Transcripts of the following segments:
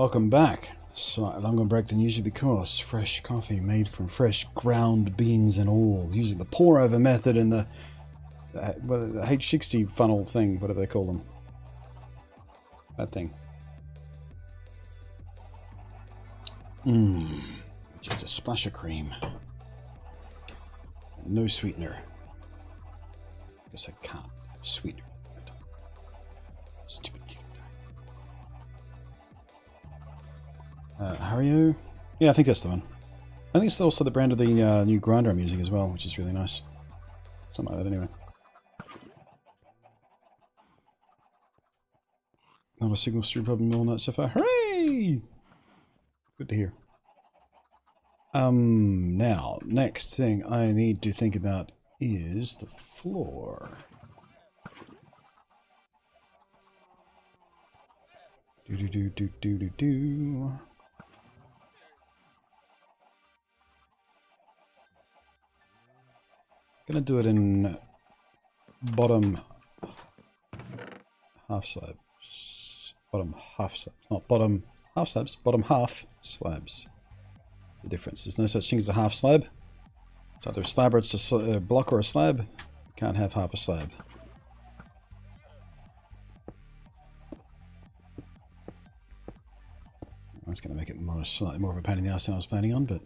Welcome back. Slightly longer break than usual because fresh coffee made from fresh ground beans and all, using the pour over method and the H60 funnel thing, whatever they call them. That thing. Just a splash of cream. No sweetener. Guess I can't have sweetener. Stupid kid. Hario? Yeah, I think that's the one. I think it's also the brand of the new grinder I'm using as well, which is really nice. Something like that anyway. Not a single screw problem all night so far. Hooray! Good to hear. Now, next thing I need to think about is the floor. Do. Gonna do it in bottom half slabs. Bottom half slabs. Not bottom half slabs, bottom half slabs. The difference. There's no such thing as a half slab. It's either a slab or it's a block or a slab. You can't have half a slab. That's going to make it slightly more of a pain in the ass than I was planning on, but...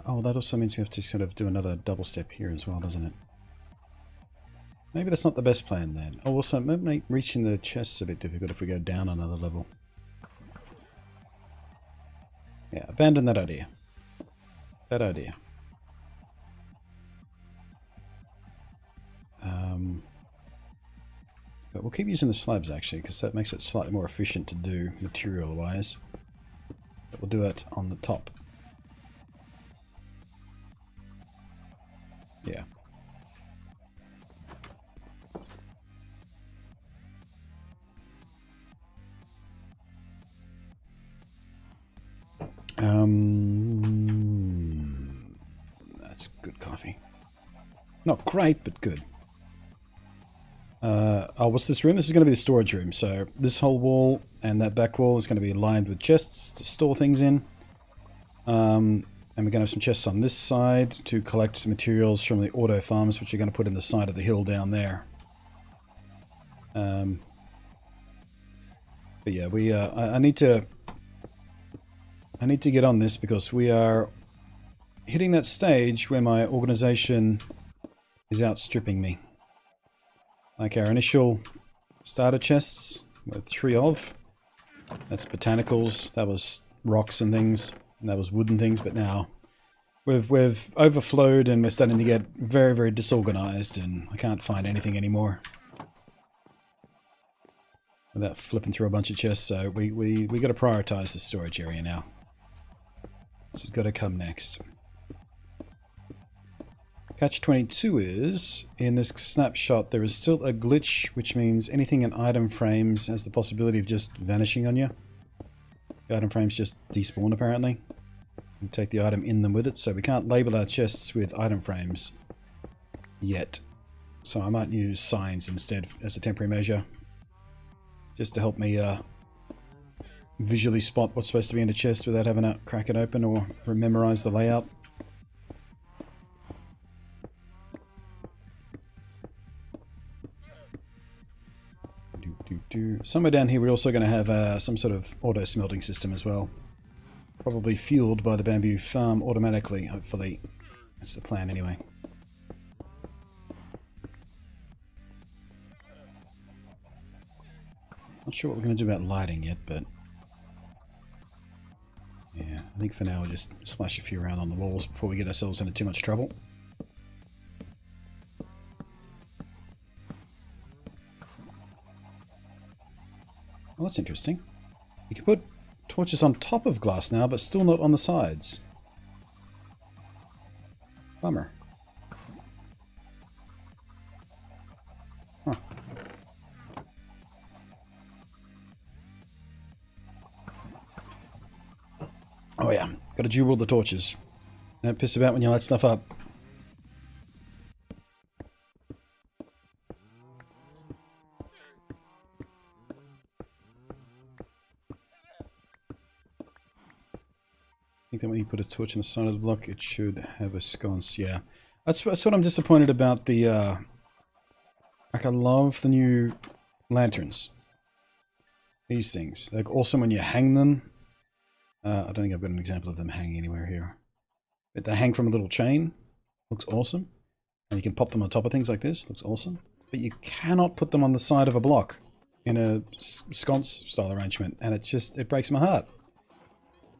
oh, that also means we have to sort of do another double step here as well, doesn't it? Maybe that's not the best plan then. Oh, also, it might make reaching the chests a bit difficult if we go down another level. Yeah, abandon that idea. That idea. But we'll keep using the slabs actually, because that makes it slightly more efficient to do material-wise. But we'll do it on the top. Yeah. That's good coffee. Not great, but good. Oh, what's this room? This is going to be the storage room. So this whole wall and that back wall is going to be lined with chests to store things in. And we're going to have some chests on this side to collect some materials from the auto farms, which we're going to put in the side of the hill down there. But yeah, I need to get on this because we are hitting that stage where my organization is outstripping me. Like our initial starter chests, with 3 of. That's botanicals, that was rocks and things, and that was wooden things, but now we've overflowed and we're starting to get very, very disorganized and I can't find anything anymore. Without flipping through a bunch of chests, so we got to prioritize the storage area now. This has got to come next. Catch-22 is, in this snapshot, there is still a glitch, which means anything in item frames has the possibility of just vanishing on you. The item frames just despawn, apparently. You take the item in them with it, so we can't label our chests with item frames yet. So I might use signs instead as a temporary measure, just to help me visually spot what's supposed to be in a chest without having to crack it open or memorize the layout. Somewhere down here we're also going to have some sort of auto smelting system as well. Probably fueled by the bamboo farm automatically, hopefully. That's the plan anyway. Not sure what we're going to do about lighting yet, but... yeah, I think for now we'll just splash a few around on the walls before we get ourselves into too much trouble. Well, that's interesting. You can put torches on top of glass now, but still not on the sides. Bummer. Huh. Oh yeah, gotta jewel the torches. Don't piss about when you light stuff up. think that when you put a torch on the side of the block, it should have a sconce. Yeah, that's what I'm disappointed about the. Like, I love the new lanterns. These things, they're awesome when you hang them. I don't think I've got an example of them hanging anywhere here, but they hang from a little chain. Looks awesome, and you can pop them on top of things like this. Looks awesome, but you cannot put them on the side of a block in a sconce style arrangement, and it breaks my heart.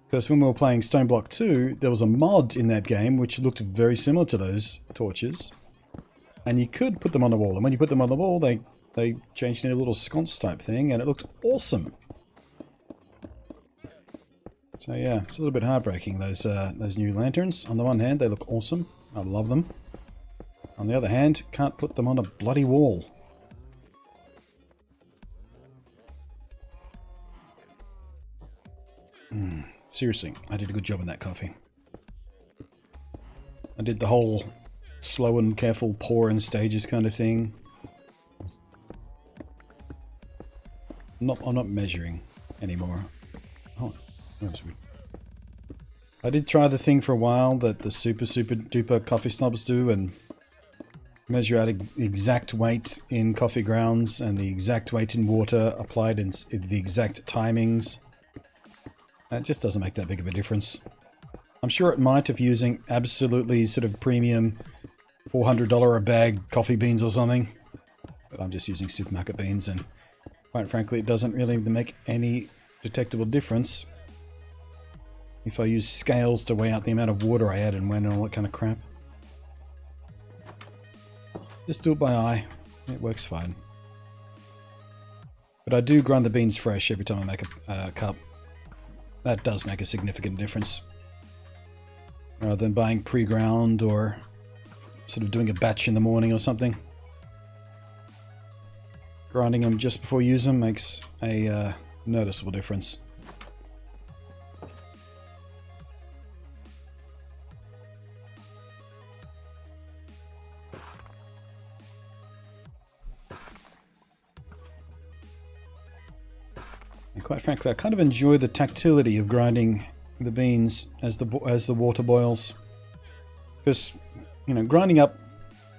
Because when we were playing Stone Block 2, there was a mod in that game which looked very similar to those torches. And you could put them on the wall. And when you put them on the wall, they changed into a little sconce type thing, and it looked awesome. So yeah, it's a little bit heartbreaking, those new lanterns. On the one hand, they look awesome. I love them. On the other hand, can't put them on a bloody wall. Seriously, I did a good job in that coffee. I did the whole slow and careful pour in stages kind of thing. I'm not measuring anymore. Oh, that was weird. I did try the thing for a while that the super duper coffee snobs do and measure out the exact weight in coffee grounds and the exact weight in water applied in the exact timings. It just doesn't make that big of a difference. I'm sure it might if you're using absolutely sort of premium $400 a bag coffee beans or something. But I'm just using supermarket beans, and quite frankly it doesn't really make any detectable difference if I use scales to weigh out the amount of water I add and when and all that kind of crap. Just do it by eye. It works fine. But I do grind the beans fresh every time I make a cup. That does make a significant difference. Rather than buying pre-ground or sort of doing a batch in the morning or something. Grinding them just before you use them makes a noticeable difference. And quite frankly, I kind of enjoy the tactility of grinding the beans as the water boils, because you know, grinding up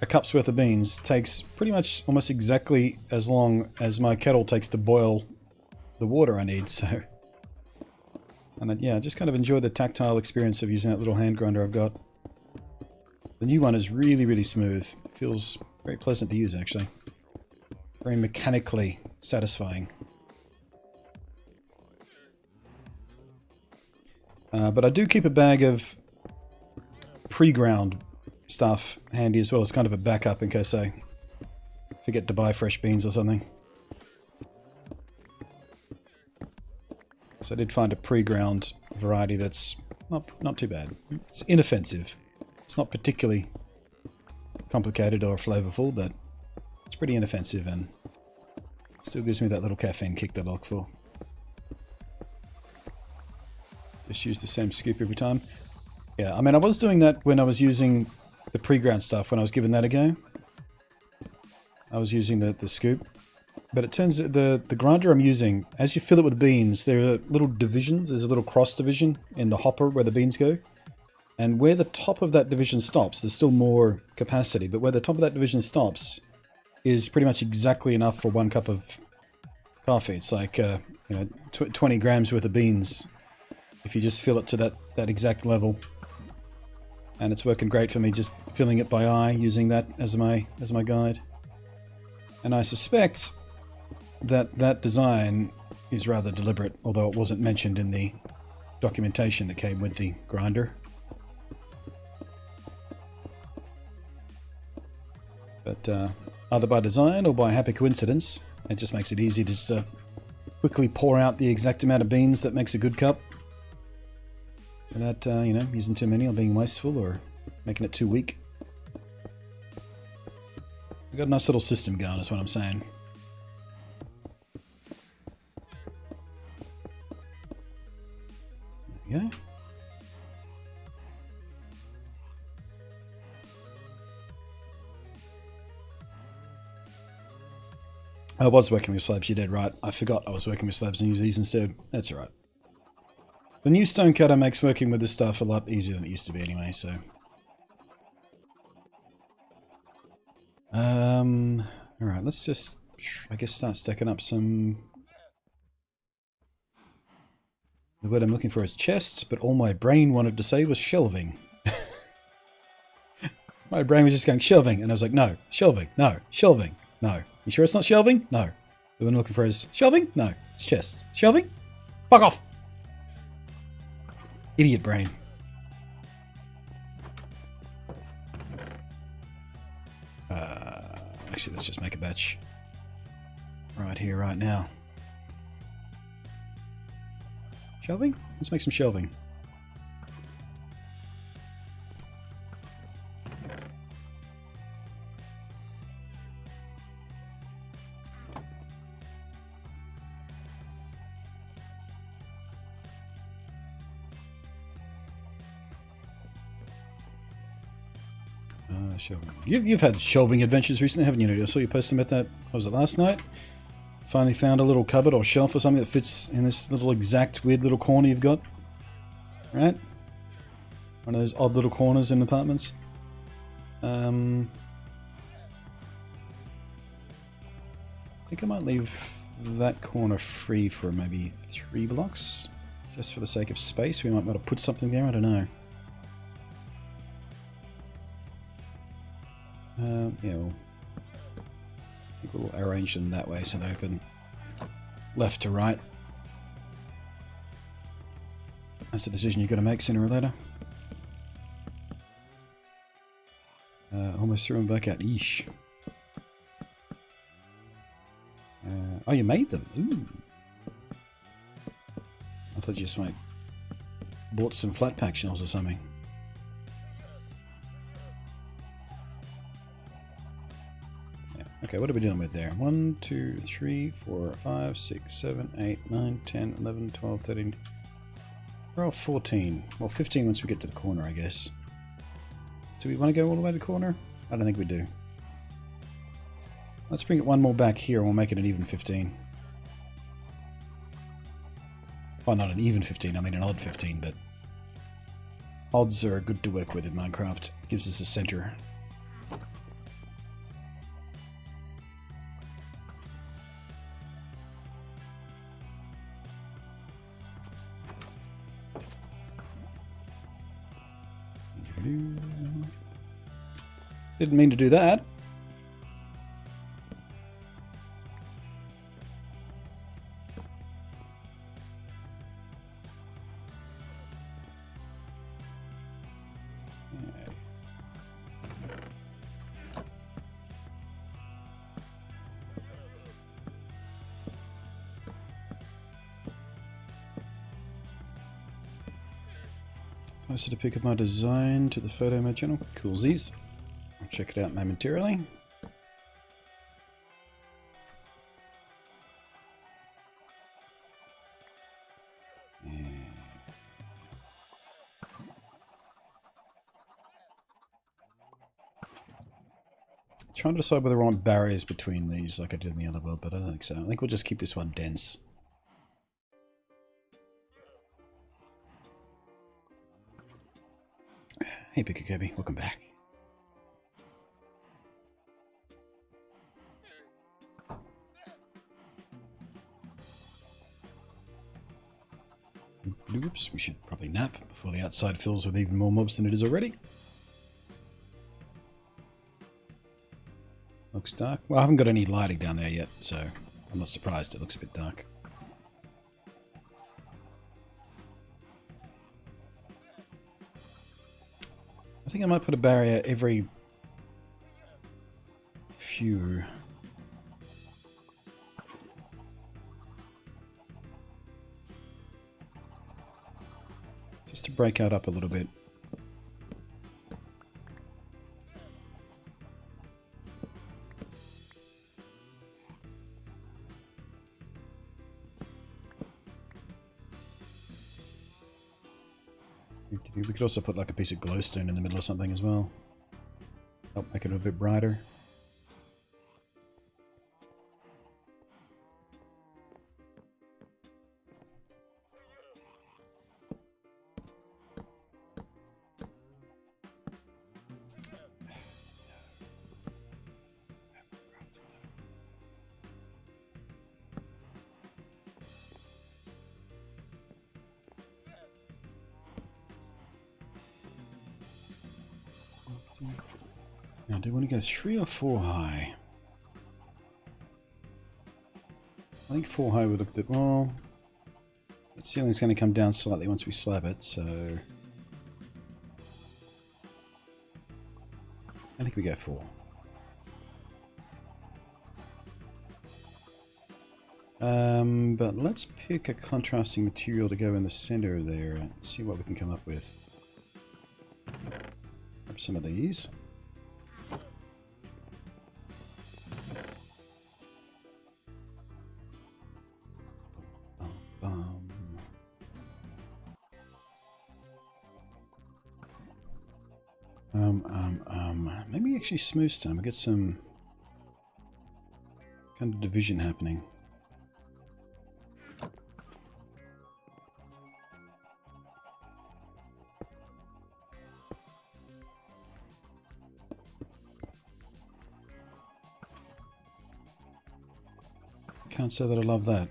a cup's worth of beans takes pretty much almost exactly as long as my kettle takes to boil the water I need. So, and yeah, I just kind of enjoy the tactile experience of using that little hand grinder I've got. The new one is really smooth. It feels very pleasant to use, actually. Very mechanically satisfying. But I do keep a bag of pre-ground stuff handy as well as kind of a backup in case I forget to buy fresh beans or something. So I did find a pre-ground variety that's not too bad. It's inoffensive. It's not particularly complicated or flavorful, but it's pretty inoffensive and still gives me that little caffeine kick that I look for. Just use the same scoop every time. Yeah, I mean, I was doing that when I was using the pre-ground stuff, when I was giving that a go. I was using the scoop. But it turns out the grinder I'm using, as you fill it with beans, there are little divisions. There's a little cross division in the hopper where the beans go. And where the top of that division stops, there's still more capacity. But where the top of that division stops is pretty much exactly enough for 1 cup of coffee. It's like, 20 grams worth of beans if you just fill it to that exact level. And it's working great for me, just filling it by eye, using that as my guide. And I suspect that design is rather deliberate, although it wasn't mentioned in the documentation that came with the grinder. But either by design or by happy coincidence, it just makes it easy to just quickly pour out the exact amount of beans that makes a good cup. Without, using too many or being wasteful or making it too weak. We've got a nice little system going, is what I'm saying. There we go. I was working with slabs, you did right. I forgot I was working with slabs and use these instead. That's alright. The new stone cutter makes working with this stuff a lot easier than it used to be anyway, so. Alright, let's just, I guess, start stacking up some... The word I'm looking for is chests, but all my brain wanted to say was shelving. My brain was just going, shelving, and I was like, no, shelving, no, shelving, no. You sure it's not shelving? No. The word I'm looking for is shelving? No, it's chests. Shelving? Fuck off! Idiot brain. Actually, let's just make a batch right here, right now. Shelving? Let's make some shelving. Shelving. You've had shelving adventures recently, haven't you? I saw you post them at that, what was it, last night? Finally found a little cupboard or shelf or something that fits in this little exact weird little corner you've got. Right? One of those odd little corners in apartments. I think I might leave that corner free for maybe 3 blocks. Just for the sake of space. We might want to put something there, I don't know. Yeah, we'll arrange them that way so they open left to right. That's a decision you've got to make sooner or later. Almost threw them back out. Eesh. Oh, you made them? Ooh. I thought you just bought some flat pack shells or something. Okay, what are we dealing with there? 1, 2, 3, 4, 5, 6, 7, 8, 9, 10, 11, 12, 13. We're all 14. Well, 15 once we get to the corner, I guess. Do we want to go all the way to the corner? I don't think we do. Let's bring it one more back here and we'll make it an even 15. Well, not an even 15, I mean an odd 15, but... Odds are good to work with in Minecraft. Gives us a center. Didn't mean to do that. Posted a pic of my design to the photo in my channel. Coolsies. I'll check it out momentarily. Trying to decide whether I want barriers between these like I did in the other world, but I don't think so. I think we'll just keep this one dense. Hey Picker Kirby, welcome back. Oops, we should probably nap before the outside fills with even more mobs than it is already. Looks dark. Well, I haven't got any lighting down there yet, so I'm not surprised it looks a bit dark. I think I might put a barrier every few. Just to break out up a little bit. We could also put like a piece of glowstone in the middle or something as well. Help make it a bit brighter. Now, do you want to go 3 or 4 high? I think 4 high we looked at. Well, the ceiling's going to come down slightly once we slab it, so I think we go 4. But let's pick a contrasting material to go in the center there and see what we can come up with. Grab some of these. Maybe actually smooth stone. We'll get some kind of division happening. Can't say that I love that.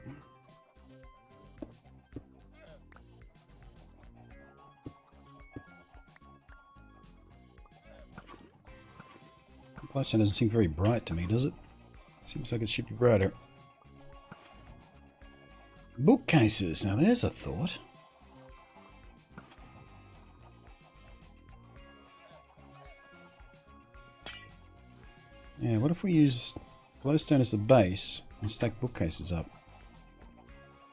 Glowstone doesn't seem very bright to me, does it? Seems like it should be brighter. Bookcases. Now there's a thought. Yeah, what if we use glowstone as the base and stack bookcases up?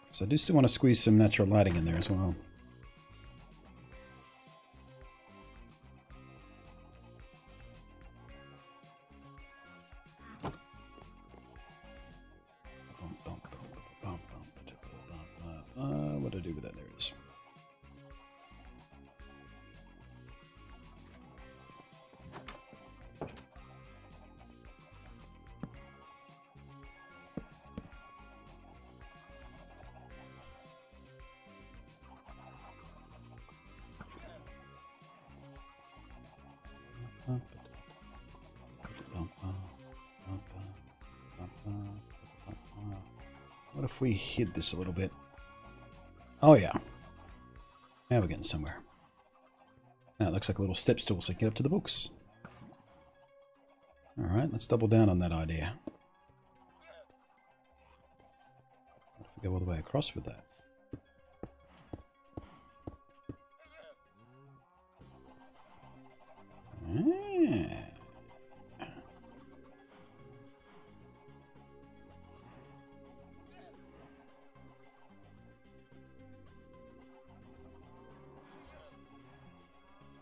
So I do still want to squeeze some natural lighting in there as well. What do I do with that? There it is. What if we hid this a little bit? Oh yeah. Now we're getting somewhere. Now it looks like a little step stool so I can get up to the books. Alright, let's double down on that idea. What if we go all the way across with that?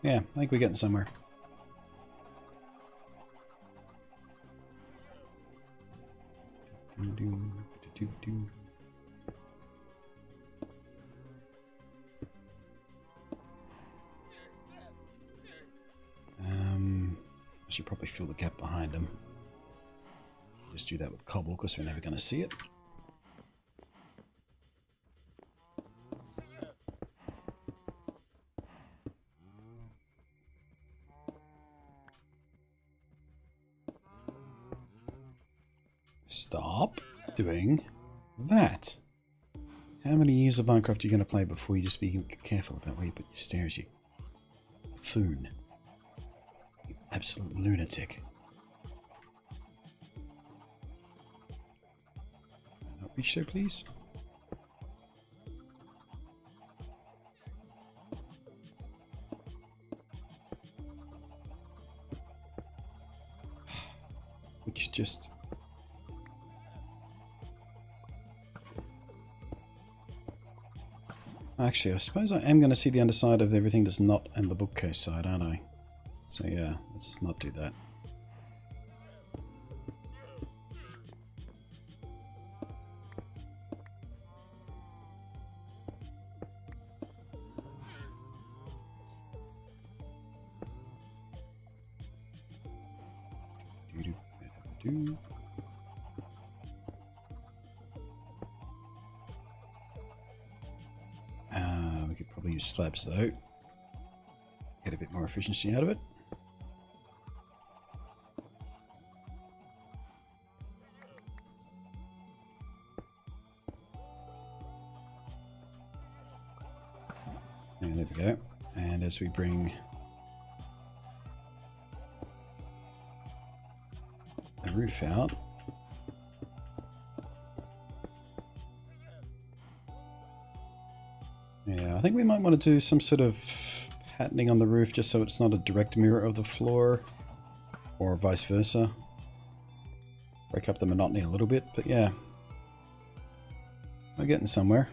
Yeah, I think we're getting somewhere. I should probably fill the gap behind him. Just do that with cobble because we're never going to see it. Stop doing that. How many years of Minecraft are you going to play before you just be careful about where you put your stairs, you buffoon. You absolute lunatic. Not reach there, please. Would you just... Actually, I suppose I am going to see the underside of everything that's not in the bookcase side, aren't I? So yeah, let's not do that. We could probably use slabs though. Get a bit more efficiency out of it. Yeah, there we go. And as we bring roof out. Yeah, I think we might want to do some sort of patterning on the roof just so it's not a direct mirror of the floor, or vice versa. Break up the monotony a little bit, but yeah, we're getting somewhere.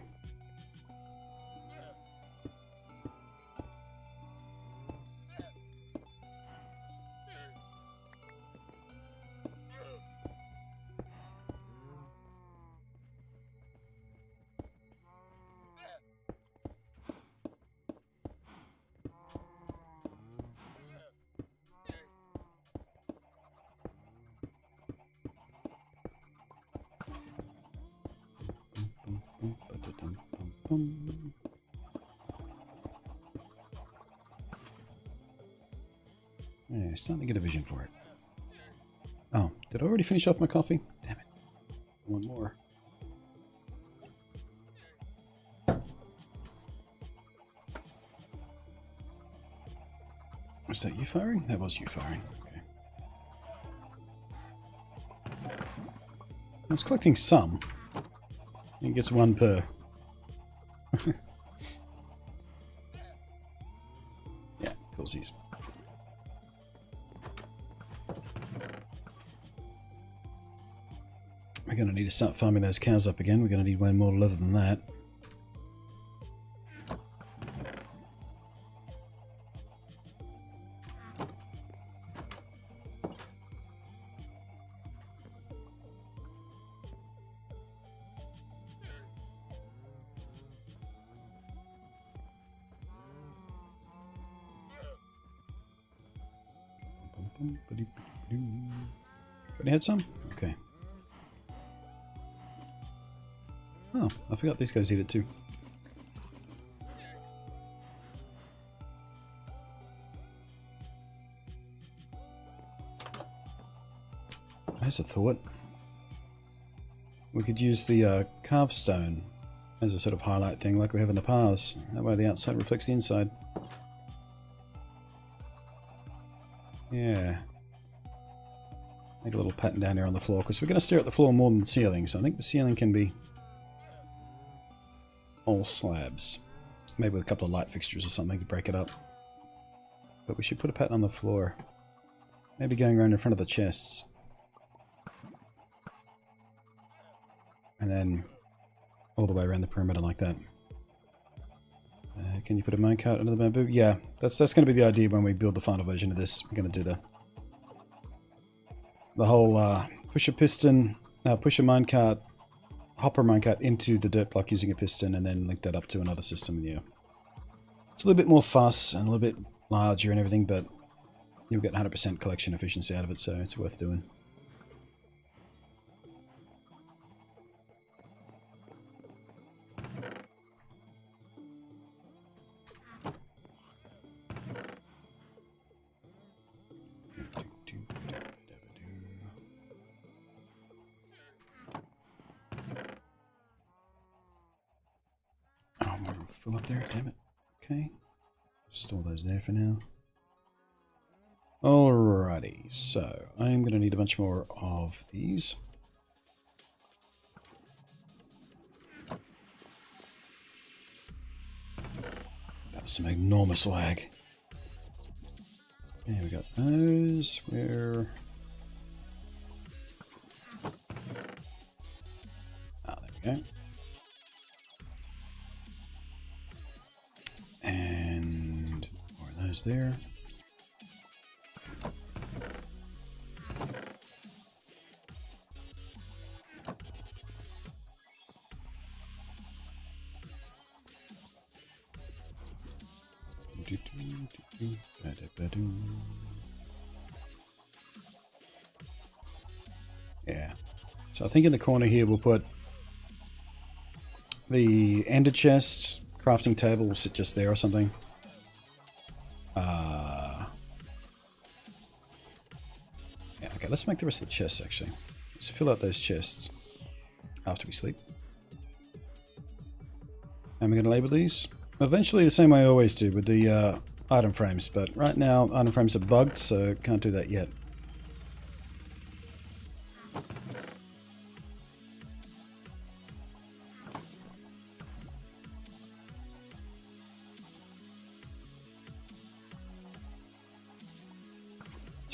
Yeah, starting to get a vision for it. Oh, did I already finish off my coffee? Damn it. One more. Was that you firing? That was you firing. Okay. I was collecting some. I think it gets one per. Yeah, of course these. We're going to need to start farming those cows up again. We're going to need way more leather than that. Already had some? Okay. Oh, I forgot these guys eat it too. There's a thought. We could use the carved stone as a sort of highlight thing like we have in the paths. That way the outside reflects the inside. Yeah. Make a little pattern down here on the floor, because we're going to stare at the floor more than the ceiling, so I think the ceiling can be all slabs. Maybe with a couple of light fixtures or something to break it up. But we should put a pattern on the floor. Maybe going around in front of the chests. And then all the way around the perimeter like that. Can you put a minecart under the bamboo? Yeah, that's going to be the idea when we build the final version of this. We're going to do the whole push a piston, push a minecart, hopper minecart into the dirt block using a piston, and then link that up to another system. Yeah, it's a little bit more fuss and a little bit larger and everything, but you'll get 100% collection efficiency out of it, so it's worth doing. Fill up there, damn it. Okay. Store those there for now. Alrighty, so I'm going to need a bunch more of these. That was some enormous lag. Yeah, we got those. Where? Ah, there we go. And more of those there. Yeah. So I think in the corner here we'll put the ender chest. Crafting table will sit just there or something. Yeah, okay, let's make the rest of the chests actually. Let's fill out those chests after we sleep. And we're going to label these. Eventually the same way I always do with the item frames, but right now item frames are bugged, so can't do that yet.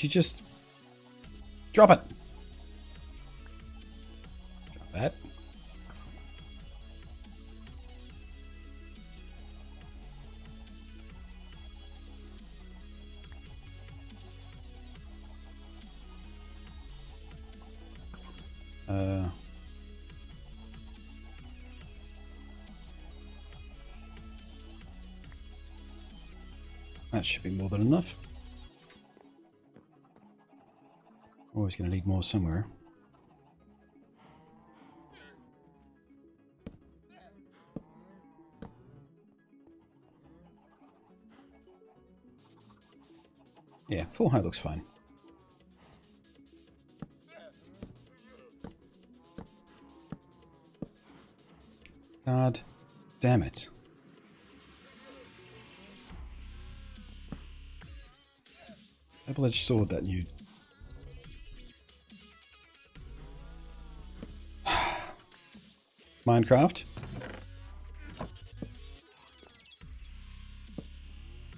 Did you just drop it? Drop that. That should be more than enough. Always going to need more somewhere. Yeah, full height looks fine. God damn it. Double-edged sword, that new. Minecraft.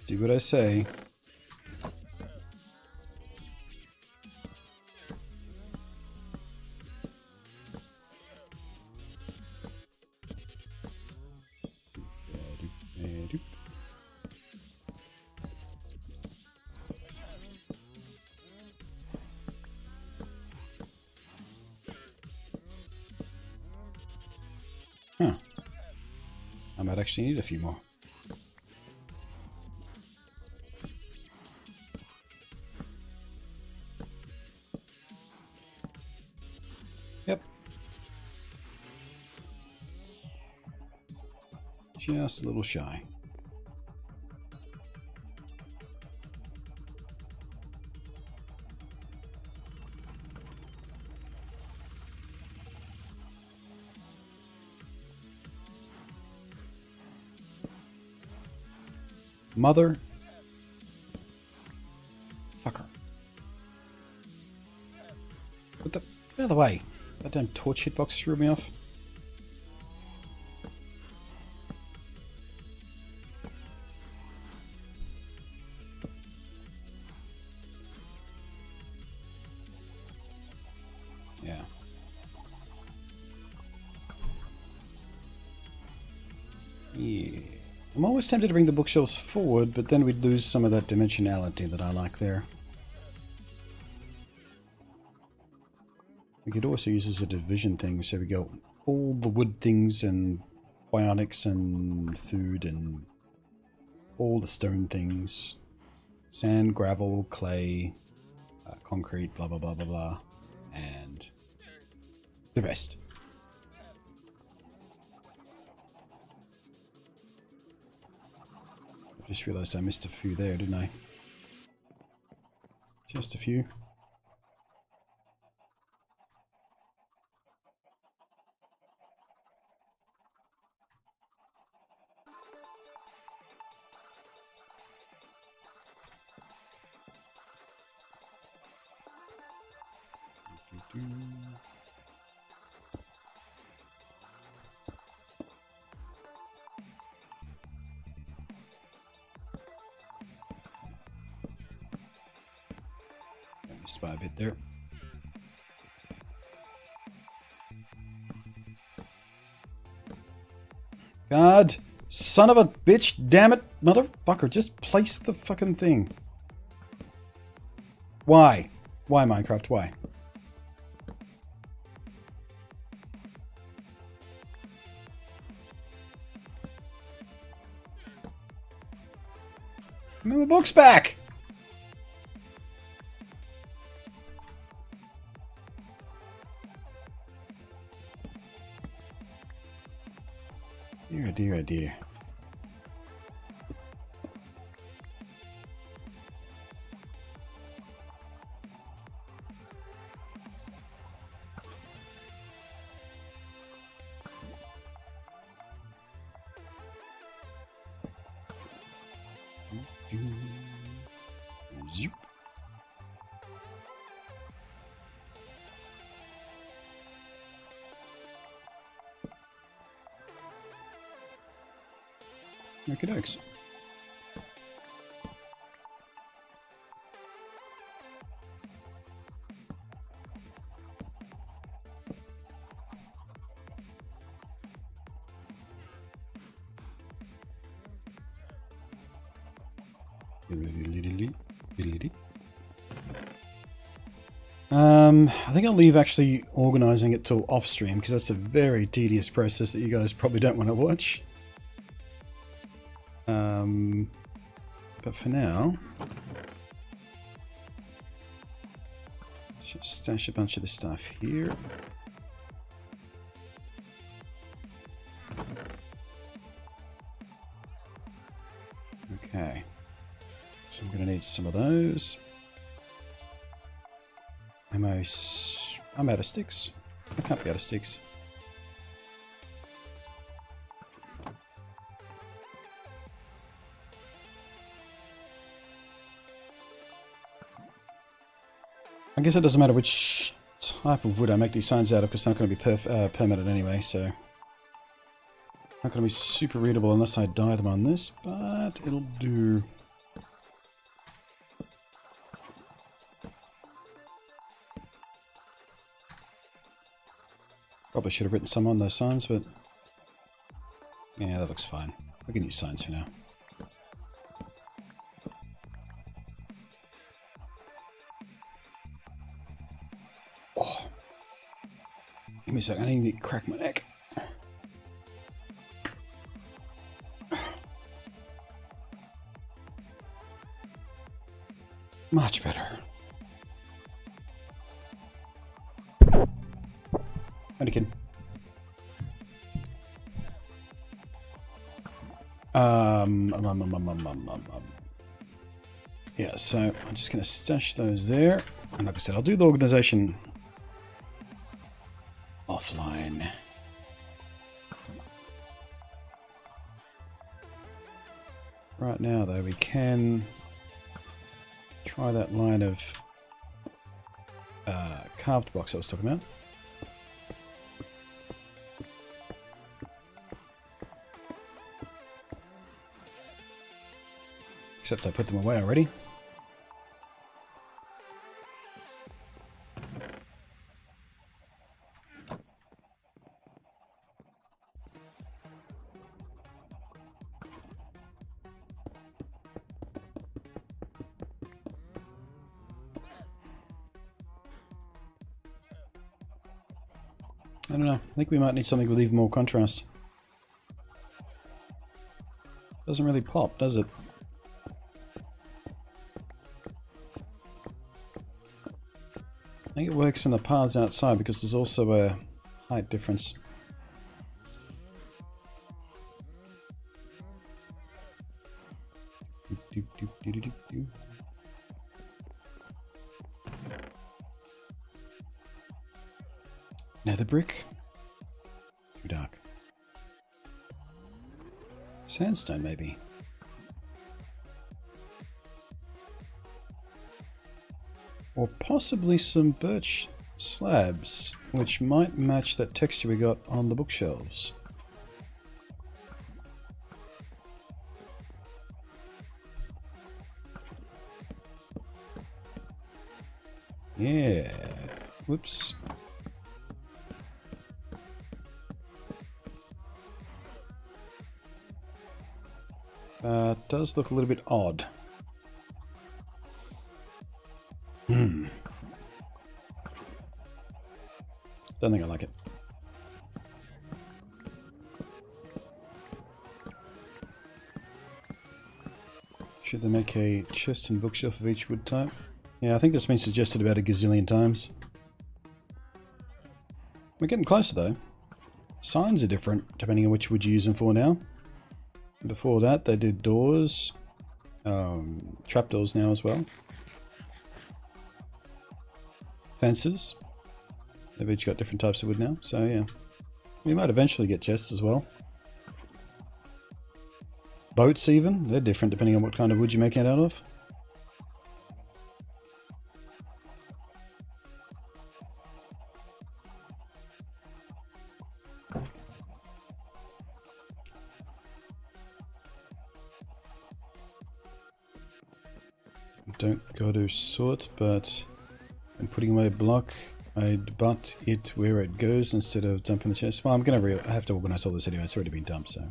Do what I say. Huh. I might actually need a few more. Yep. Just a little shy. Mother fucker. What the? Get out of the way. That damn torch hitbox threw me off. Yeah. Yeah. I'm always tempted to bring the bookshelves forward, but then we'd lose some of that dimensionality that I like there. We could also use this as a division thing, so we go all the wood things and bionics and food and all the stone things. Sand, gravel, clay, concrete, blah blah blah blah blah, and the rest. I just realised I missed a few there, didn't I? Just a few. I missed by a bit there. God, son of a bitch, damn it, motherfucker, just place the fucking thing. Why? Why, Minecraft, why? Give me my books back! Dear, dear, dear. Zoop. Okie dokes. I think I'll leave actually organising it till off stream because that's a very tedious process that you guys probably don't want to watch. But for now, just stash a bunch of this stuff here. Okay, so I'm going to need some of those. I'm out of sticks. I can't be out of sticks. I guess it doesn't matter which type of wood I make these signs out of because they're not going to be permanent anyway, so not going to be super readable unless I dye them on this, but it'll do. Probably should have written some on those signs, but yeah, that looks fine. We can use signs for now. Oh. Give me a second, I need to crack my neck. Much better. Anakin. Yeah, so I'm just going to stash those there. And like I said, I'll do the organization offline. Right now, though, we can try that line of carved blocks I was talking about. Except I put them away already. I don't know. I think we might need something with even more contrast. Doesn't really pop, does it? I think it works in the paths outside because there's also a height difference. Nether brick? Too dark. Sandstone, maybe. Or possibly some birch slabs, which might match that texture we got on the bookshelves. Yeah. Whoops. Does look a little bit odd. Don't think I like it. Should they make a chest and bookshelf of each wood type? Yeah, I think that's been suggested about a gazillion times. We're getting closer though. Signs are different depending on which wood you use them for now. Before that they did doors, trapdoors now as well. Fences. They've each got different types of wood now, so yeah. We might eventually get chests as well. Boats even, they're different depending on what kind of wood you make it out of. Don't go to sort, but when putting away a block, I'd butt it where it goes instead of dumping the chest. Well, I have to organize all this anyway. It's already been dumped, so.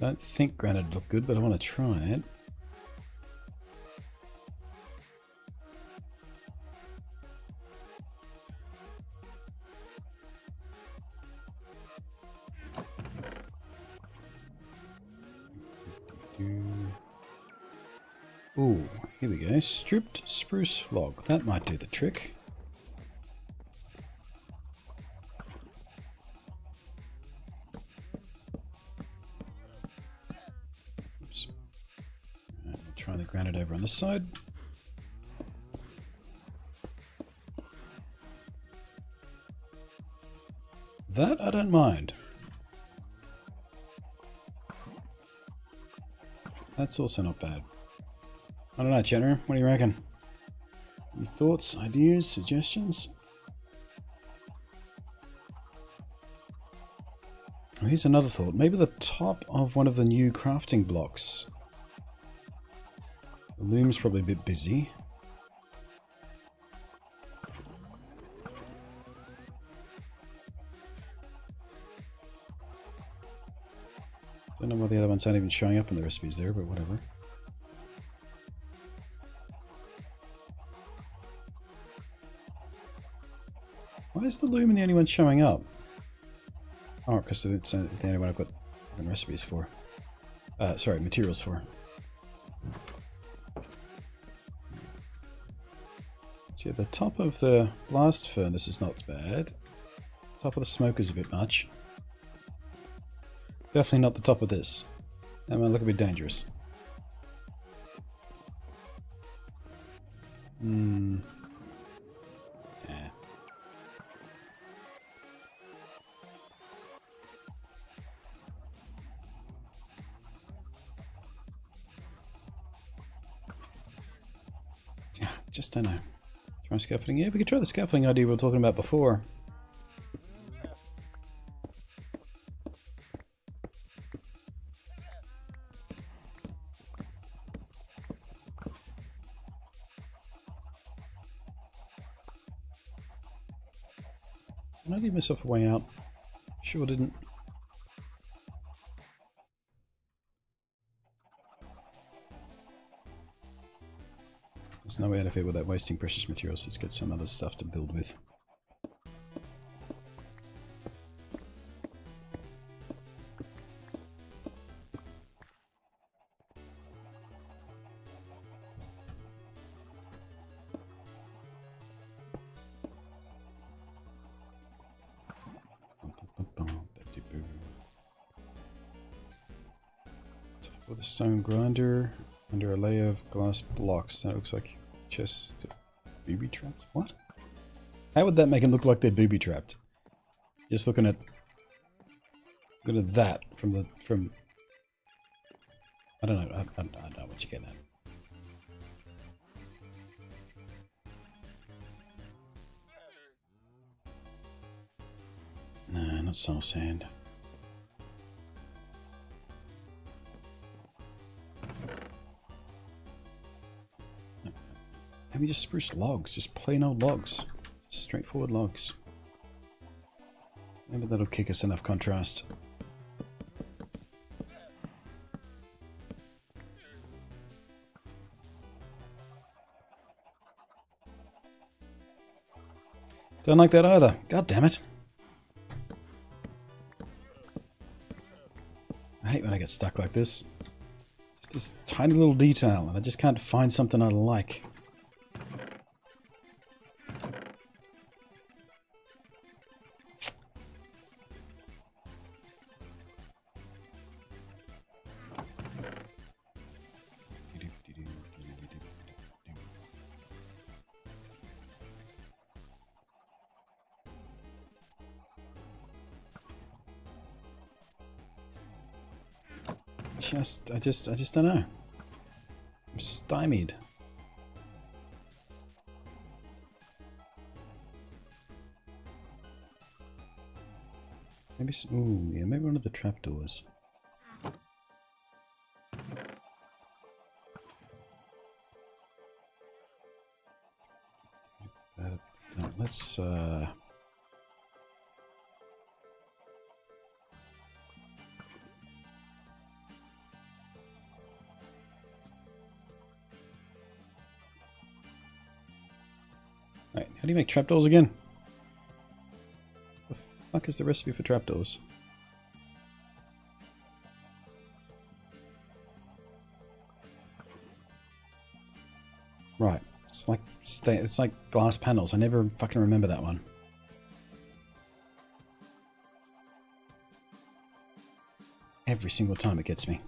Don't think granite would look good, but I want to try it. Ooh, here we go. Stripped spruce log. That might do the trick. Oops. We'll try the granite over on this side. That I don't mind. That's also not bad. I don't know, Chandler. What do you reckon? Any thoughts, ideas, suggestions? Oh, here's another thought. Maybe the top of one of the new crafting blocks. The loom's probably a bit busy. Don't know why the other ones aren't even showing up in the recipes there, but whatever. Why is the lumen the only one showing up? Oh, because it's the only one I've got recipes for. Sorry, materials for. So yeah, the top of the blast furnace is not bad. Top of the smoke is a bit much. Definitely not the top of this. That might look a bit dangerous. Yeah. Just don't know. Try scaffolding. Yeah, we could try the scaffolding idea we were talking about before. Did I leave myself a way out? Sure didn't. There's no way out of here without wasting precious materials. Let's get some other stuff to build with. Top of the stone grinder under a layer of glass blocks. That looks like chests booby trapped. What? How would that make it look like they're booby trapped? Just looking at that from I don't know. I don't know what you're getting at. Nah, not soul sand. Maybe just spruce logs, just plain old logs. Just straightforward logs. Maybe that'll kick us enough contrast. Don't like that either. God damn it. I hate when I get stuck like this. Just this tiny little detail and I just can't find something I like. I just don't know. I'm stymied. Maybe, ooh, yeah, maybe one of the trapdoors. Let's Right, how do you make trapdoors again? The fuck is the recipe for trapdoors? Right, it's like glass panels. I never fucking remember that one. Every single time it gets me.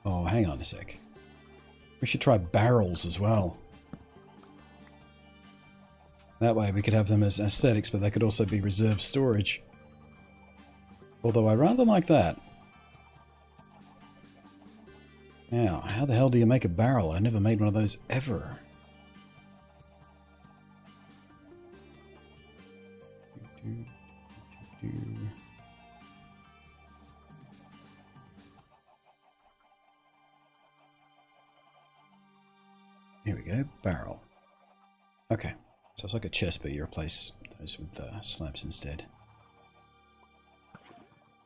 Oh, hang on a sec. We should try barrels as well. That way we could have them as aesthetics, but they could also be reserved storage. Although I rather like that. Now, how the hell do you make a barrel? I never made one of those ever. Here we go, barrel. Okay, so it's like a chest, but you replace those with slabs instead.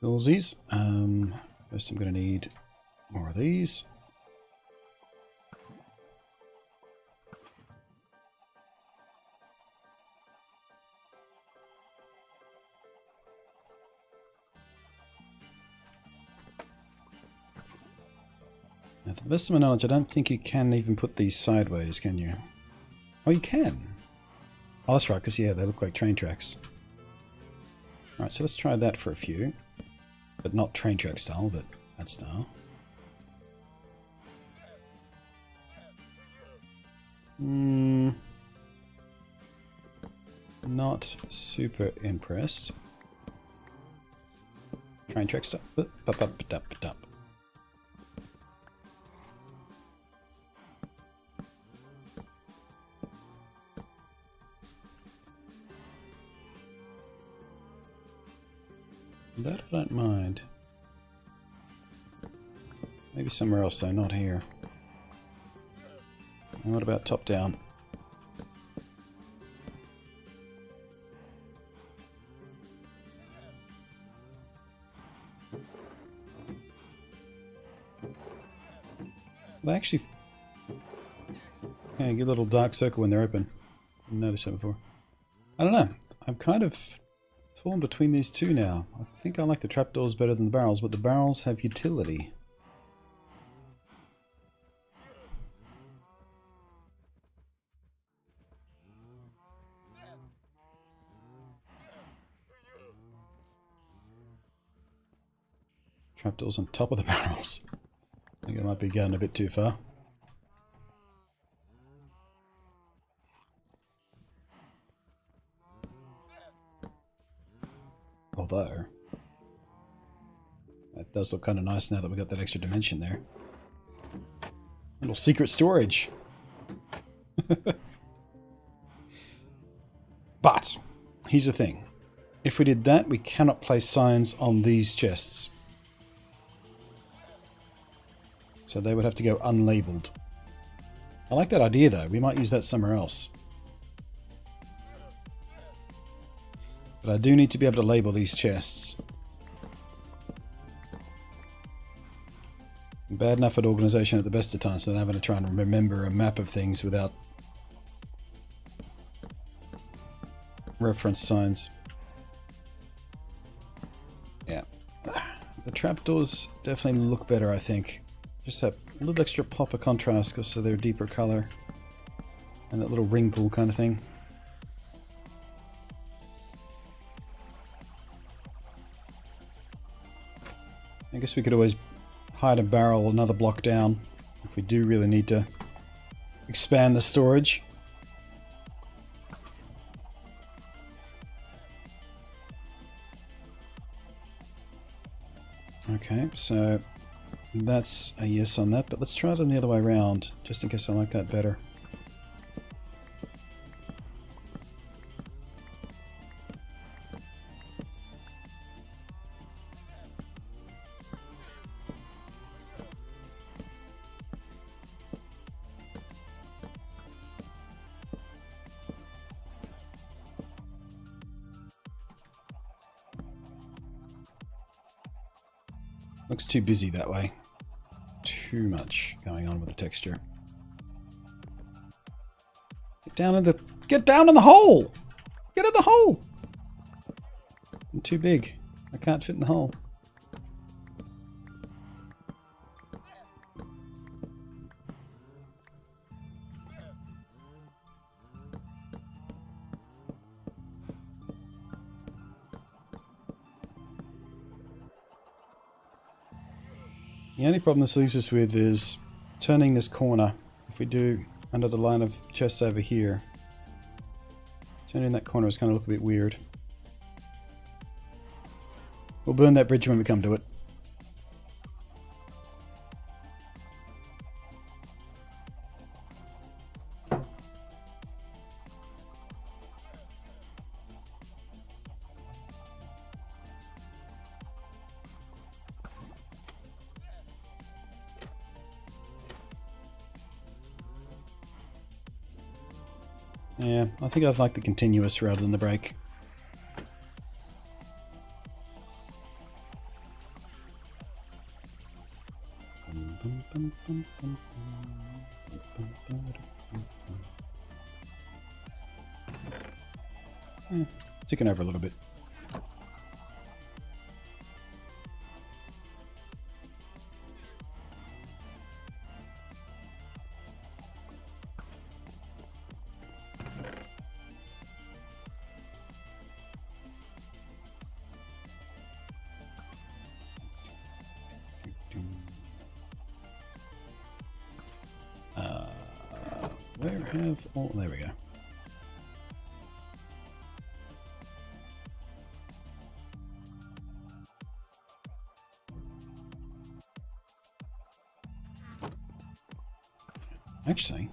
Toolsies. First I'm going to need more of these. Now, to the best of my knowledge, I don't think you can even put these sideways, can you? Oh, you can. Oh, that's right, because, yeah, they look like train tracks. Alright, so let's try that for a few. But not train track style, but that style. Not super impressed. Train track style. That I don't mind. Maybe somewhere else though, not here. And what about top down? They actually get a little dark circle when they're open. I didn't notice that before. I don't know. I'm kind of torn between these two now. I think I like the trapdoors better than the barrels, but the barrels have utility. Trapdoors on top of the barrels. I think I might be going a bit too far. Although, that does look kind of nice now that we got that extra dimension there. Little secret storage. But, here's the thing. If we did that, we cannot place signs on these chests. So they would have to go unlabeled. I like that idea though. We might use that somewhere else. But I do need to be able to label these chests. I'm bad enough at organization at the best of times, so that I'm having to try and remember a map of things without reference signs. Yeah. The trapdoors definitely look better, I think. Just that little extra pop of contrast because of their deeper color. And that little ring pull kind of thing. I guess we could always hide a barrel another block down if we do really need to expand the storage. Okay, so that's a yes on that, but let's try them the other way around, just in case I like that better. Looks too busy that way. too much going on with the texture. Get down in the hole! Get in the hole! I'm too big. I can't fit in the hole. The only problem this leaves us with is turning this corner. If we do under the line of chests over here, turning that corner is going to look a bit weird. We'll burn that bridge when we come to it. Yeah, I think I'd like the continuous rather than the break. Ticking over a little bit. Oh, there we go. Actually,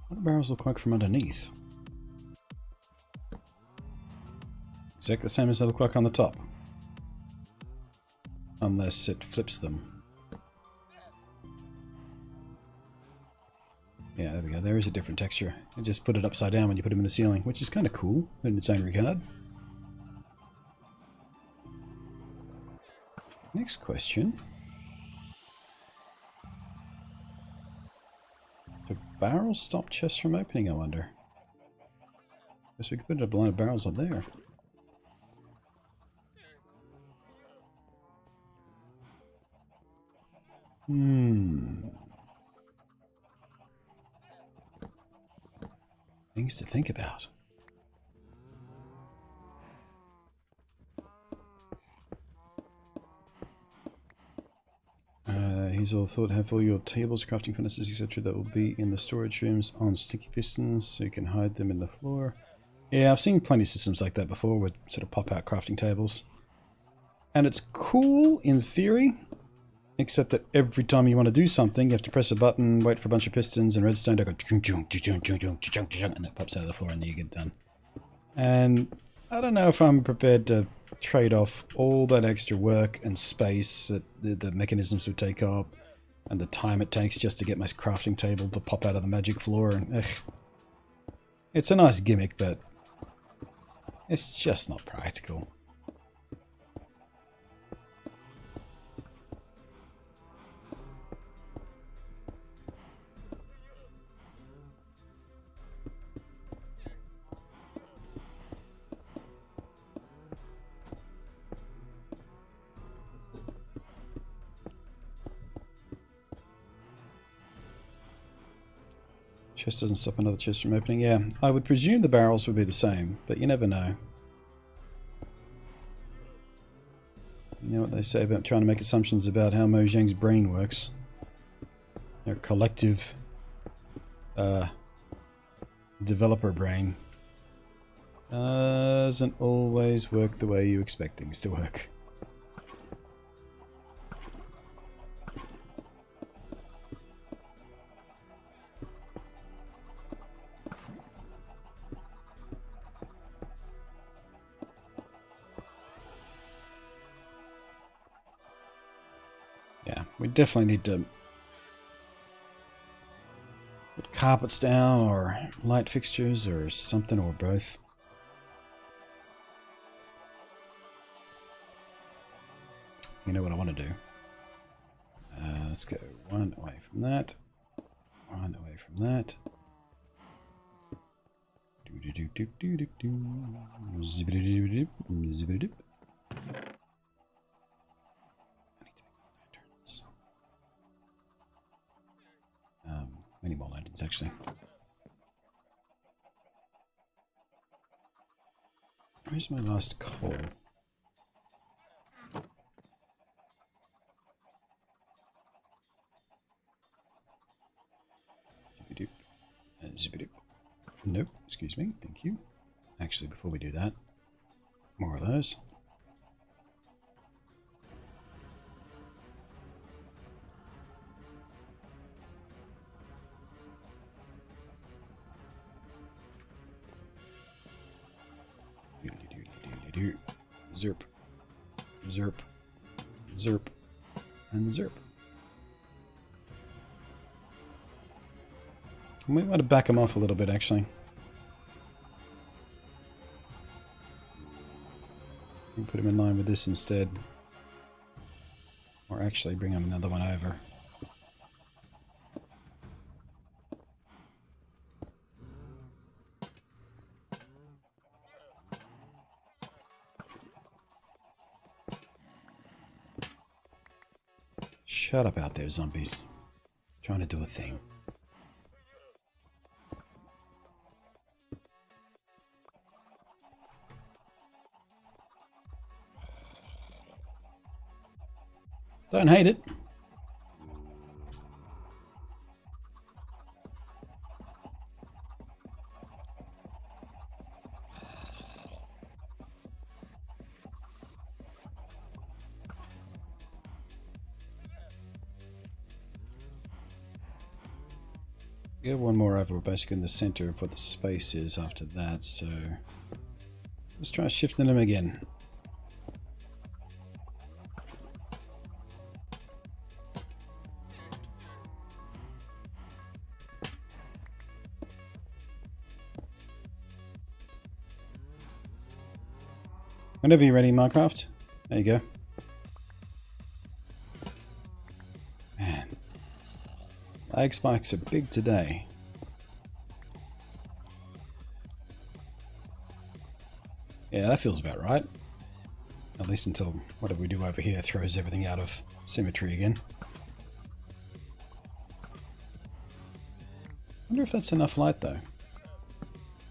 what do barrels look like from underneath? Exactly the same as they look like on the top. Unless it flips them. Yeah, there we go. There is a different texture. You just put it upside down when you put them in the ceiling, which is kind of cool in its own regard. Next question. Do barrels stop chests from opening, I wonder? Guess we could put a line of barrels up there. Things to think about. Here's all thought. Have all your tables, crafting furnaces, etc. that will be in the storage rooms on sticky pistons so you can hide them in the floor. Yeah, I've seen plenty of systems like that before with sort of pop-out crafting tables. And it's cool in theory, except that every time you want to do something, you have to press a button, wait for a bunch of pistons and redstone to go and that pops out of the floor and then you get done. And I don't know if I'm prepared to trade off all that extra work and space that the mechanisms would take up and the time it takes just to get my crafting table to pop out of the magic floor. And it's a nice gimmick, but it's just not practical. Chest doesn't stop another chest from opening. Yeah, I would presume the barrels would be the same, but you never know. You know what they say about trying to make assumptions about how Mojang's brain works. Their collective developer brain doesn't always work the way you expect things to work. We definitely need to put carpets down or light fixtures or something or both. You know what I want to do. Let's go one away from that. One away from that. Zibbidi-doo-doo-doo. Zibbidi-doo. I need to make more lanterns. Many more lanterns, actually. Where's my last coal? Zibbidi-doo. Zibbidi-doo. Nope, excuse me, thank you. Actually, before we do that, more of those. Zerp, zerp, zerp, and zerp. We might want to back them off a little bit, actually. And put them in line with this instead. Or actually bring them another one over. Shut up out there, zombies. Trying to do a thing. Don't hate it. We have one more over. We're basically in the center of what the space is after that, so let's try shifting them again. Whenever you're ready, Minecraft. There you go. Man. Lag spikes are big today. Yeah, that feels about right. At least until whatever we do over here throws everything out of symmetry again. Wonder if that's enough light though.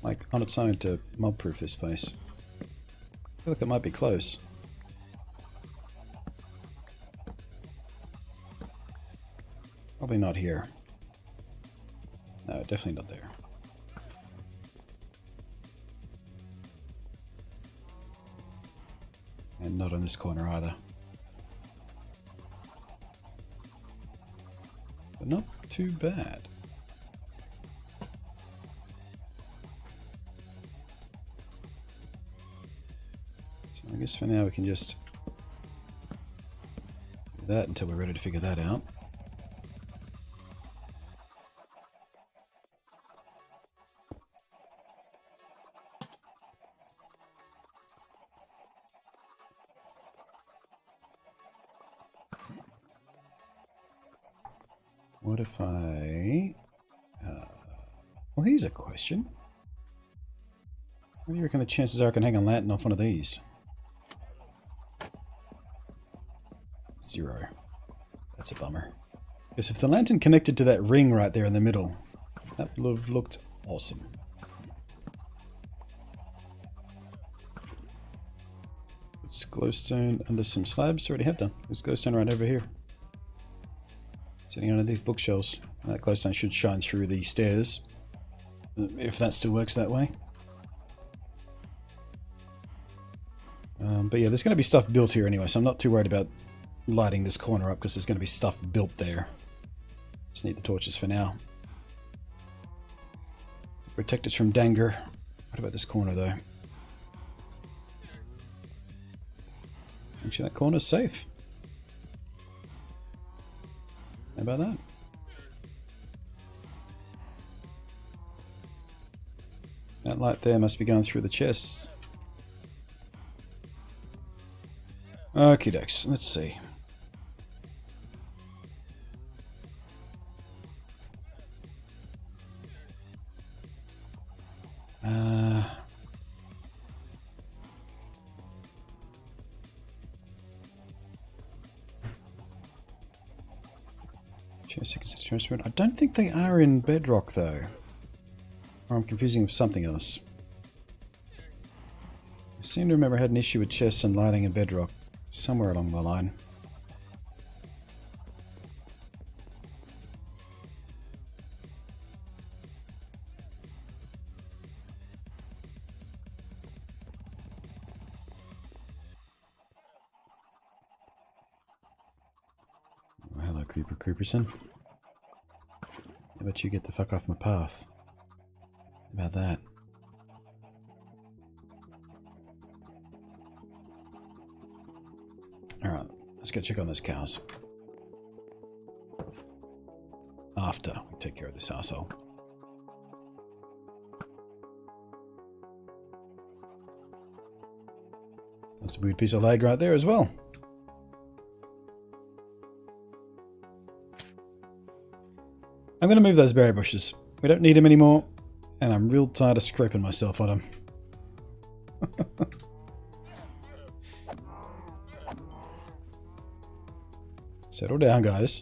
Like on its own to mob-proof this place. I feel like it might be close. Probably not here. No, definitely not there. And not on this corner either. But not too bad. I guess for now we can just do that until we're ready to figure that out. What if I... well, here's a question. What do you reckon the chances are I can hang a lantern off one of these? 0. That's a bummer. Because if the lantern connected to that ring right there in the middle, that would have looked awesome. It's glowstone under some slabs. Already have done. There's glowstone right over here. Sitting under these bookshelves. That glowstone should shine through the stairs. If that still works that way. But yeah, there's going to be stuff built here anyway, so I'm not too worried about lighting this corner up because there's going to be stuff built there. Just need the torches for now. Protect us from danger. What about this corner though? Actually, that corner's safe. How about that? That light there must be going through the chests. Okie dokes, let's see. Chest consider transparent. I don't think they are in bedrock though. Or I'm confusing with something else. I seem to remember I had an issue with chests and lighting in bedrock somewhere along the line. Oh, hello, Creeperson. How about you get the fuck off my path? How about that? Alright, let's go check on those cows. After we take care of this arsehole. That's a weird piece of lag right there as well. I'm going to move those berry bushes. We don't need them anymore, and I'm real tired of scraping myself on them. Settle down, guys.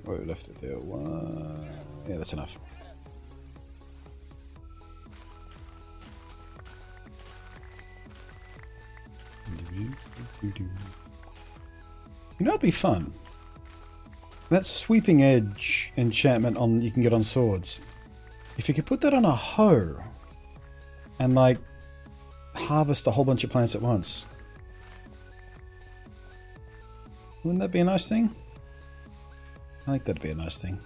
Oh, we left it there. One. Yeah, that's enough. You know, it'd be fun. That sweeping edge enchantment on you can get on swords. If you could put that on a hoe and like harvest a whole bunch of plants at once, wouldn't that be a nice thing? I think that'd be a nice thing.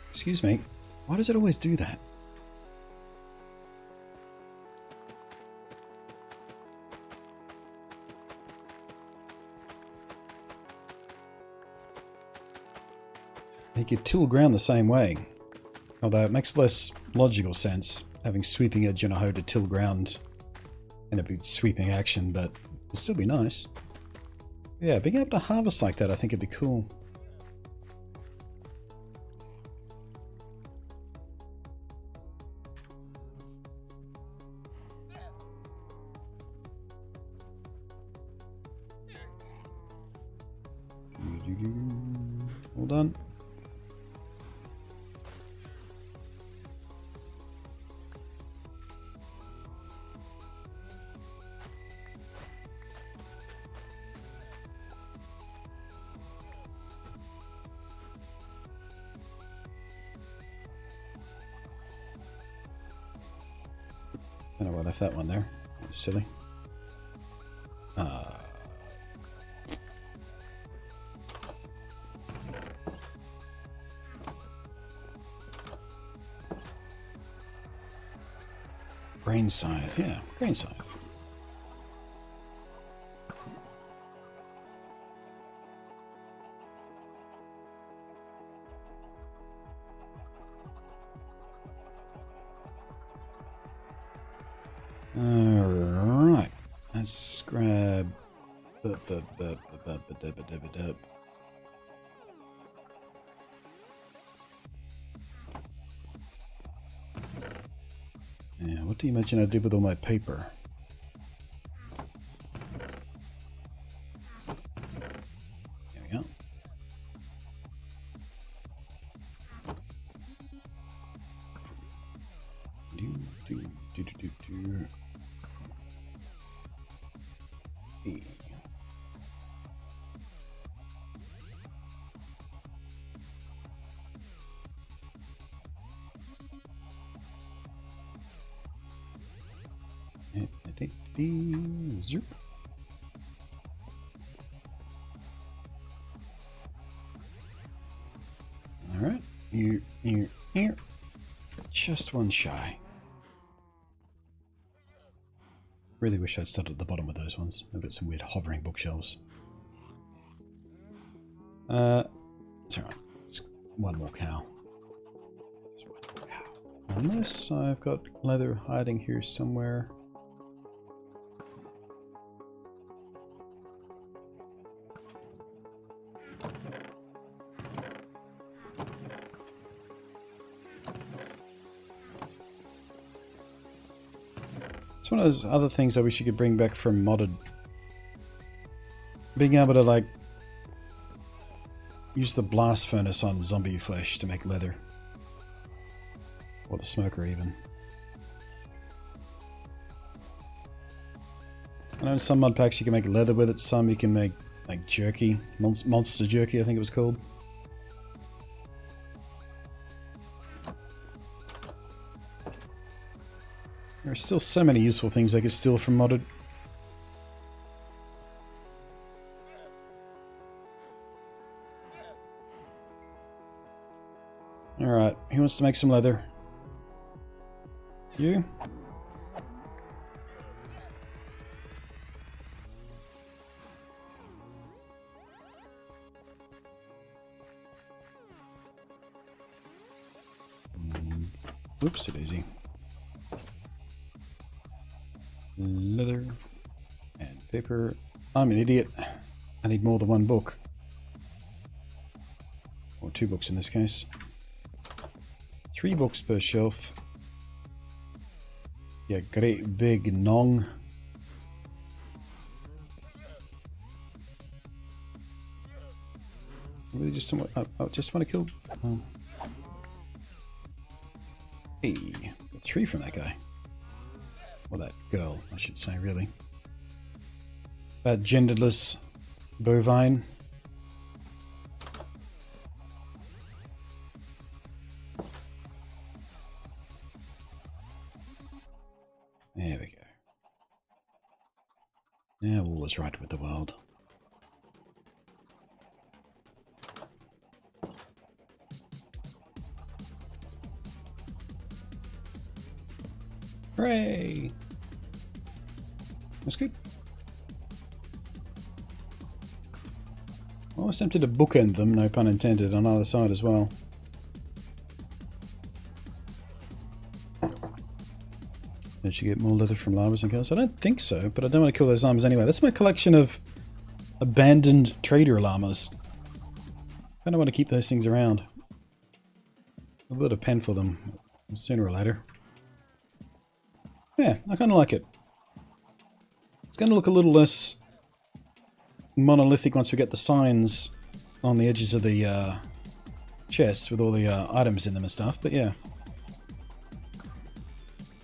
Excuse me, why does it always do that? You could till ground the same way, although it makes less logical sense having sweeping edge on a hoe to till ground and a big sweeping action, but it'll still be nice. Yeah, being able to harvest like that I think it'd be cool. All done. I don't know why I left that one there. That was silly. Grain scythe, yeah, grain scythe. Alright, let's grab... Yeah, what do you imagine I did with all my paper? There we go. E. Zerp. All right, here, just one shy. Really wish I'd started at the bottom with those ones. I've got some weird hovering bookshelves. It's alright. Just one more cow. Just one more cow. Unless I've got leather hiding here somewhere. It's one of those other things I wish you could bring back from modded. Being able to, like, use the blast furnace on zombie flesh to make leather. Or the smoker, even. I know in some mod packs you can make leather with it, some you can make, like, jerky. Monster jerky, I think it was called. There are still so many useful things I could steal from modded. Alright, who wants to make some leather? You? Whoopsie daisy. Leather and paper. I'm an idiot. I need more than one book. Or 2 books in this case. 3 books per shelf. Yeah, great big nong. Really just want to kill. Oh. Hey, 3 from that guy. Well, that girl, I should say, really. That genderless bovine. There we go. Now all is right with the world. Hooray! That's good. I was tempted to bookend them, no pun intended, on either side as well. Did you get more leather from llamas and cows? I don't think so, but I don't want to kill those llamas anyway. That's my collection of abandoned trader llamas. I don't want to keep those things around. I'll build a pen for them sooner or later. Yeah, I kind of like it. It's going to look a little less monolithic once we get the signs on the edges of the chests with all the items in them and stuff, but yeah.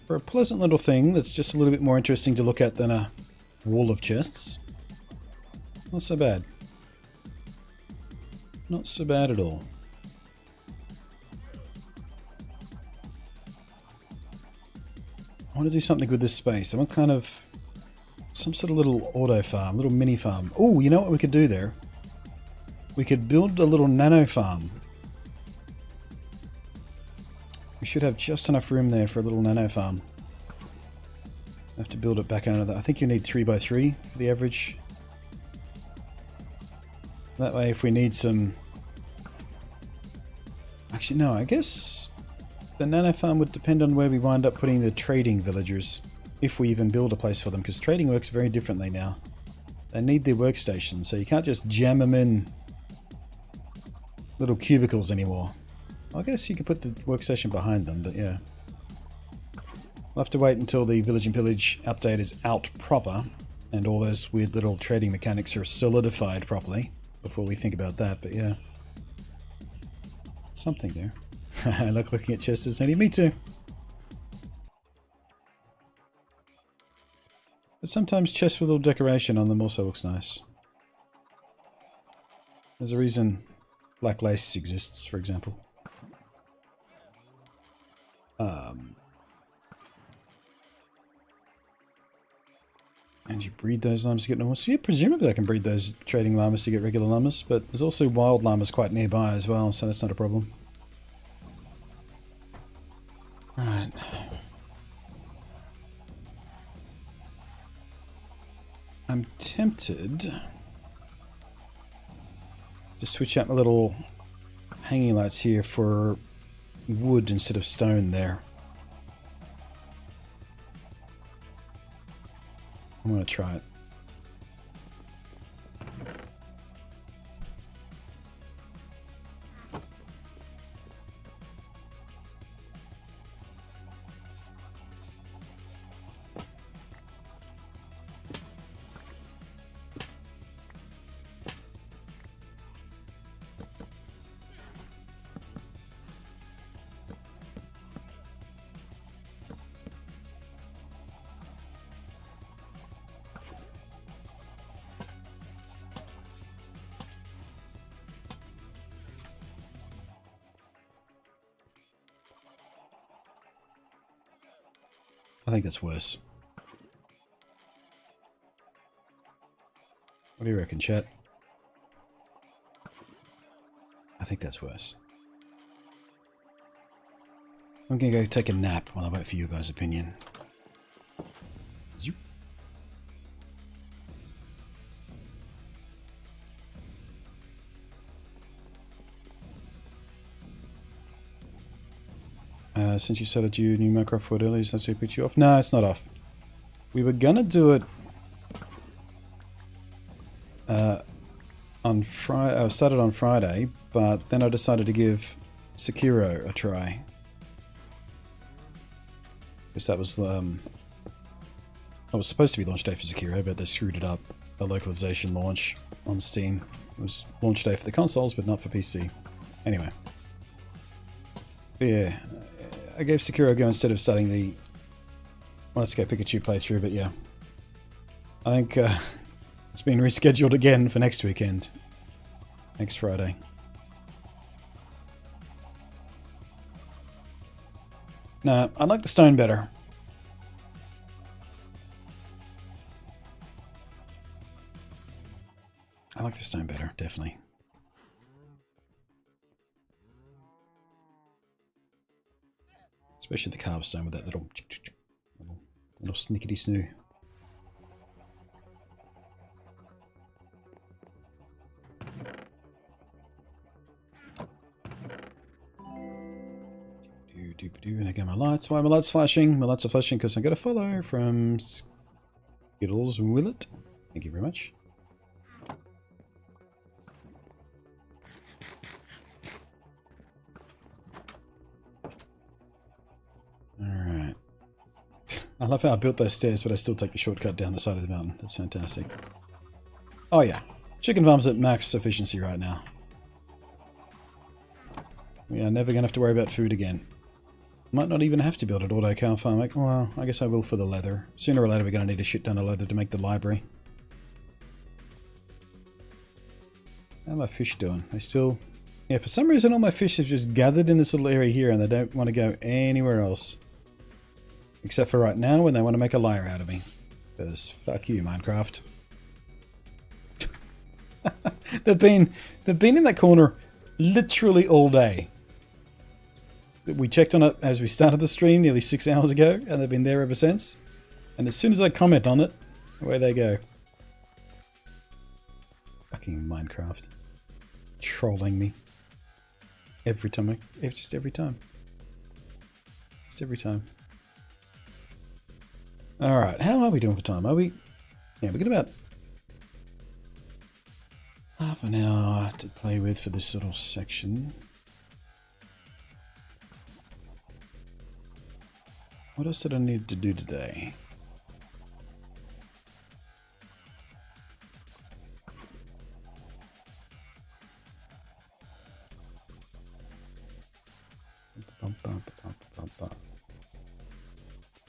For a pleasant little thing that's just a little bit more interesting to look at than a wall of chests. Not so bad. Not so bad at all. I want to do something with this space. I want kind of some sort of little auto farm, little mini farm. Oh, you know what we could do there? We could build a little nano farm. We should have just enough room there for a little nano farm. I have to build it back another. I think you need 3x3 for the average. That way, if we need some... Actually, no, I guess the nano farm would depend on where we wind up putting the trading villagers. If we even build a place for them, because trading works very differently now. They need their workstations, so you can't just jam them in little cubicles anymore. I guess you could put the workstation behind them, but yeah. We'll have to wait until the Village and Pillage update is out proper, and all those weird little trading mechanics are solidified properly, before we think about that, but yeah. Something there. I like looking at chests as me too. But sometimes chests with a little decoration on them also looks nice. There's a reason black lace exists, for example. And you breed those llamas to get normal. So yeah, presumably I can breed those trading llamas to get regular llamas, but there's also wild llamas quite nearby as well, so that's not a problem. Right. I'm tempted to switch out my little hanging lights here for wood instead of stone there. I'm going to try it. think that's worse. What do you reckon, chat? I think that's worse. I'm gonna go take a nap while I wait for your guys' opinion. Zoop. Since you started your new Minecraft for earlier, is that put you off? No, it's not off. We were gonna do it on Friday. I started on Friday, but then I decided to give Sekiro a try. Because that was it was supposed to be launch day for Sekiro, but they screwed it up. A localization launch on Steam. It was launch day for the consoles, but not for PC. Anyway. But yeah, I gave Sekiro a go instead of starting the Let's Go Pikachu playthrough, but yeah. I think it's been rescheduled again for next weekend. Next Friday. Nah, I like the stone better. I like the stone better, definitely. Especially the carved stone with that little snickety snoo. And again, my lights. Why are my lights flashing? My lights are flashing because I got a follow from Skittles Willet. Thank you very much. Alright. I love how I built those stairs, but I still take the shortcut down the side of the mountain. That's fantastic. Oh yeah. Chicken farm's at max efficiency right now. We are never going to have to worry about food again. Might not even have to build an auto cow farm. Well, I guess I will for the leather. Sooner or later we're going to need a shit ton of leather to make the library. How are my fish doing? They still... Yeah, for some reason all my fish have just gathered in this little area here and they don't want to go anywhere else. Except for right now when they want to make a liar out of me. Because fuck you, Minecraft. They've been in that corner literally all day. We checked on it as we started the stream nearly 6 hours ago, and they've been there ever since. And as soon as I comment on it, away they go. Fucking Minecraft. Trolling me. Every time. Just every time. Just every time. Alright, how are we doing for time? Are we... Yeah, we've got about half an hour to play with for this little section. What else did I need to do today?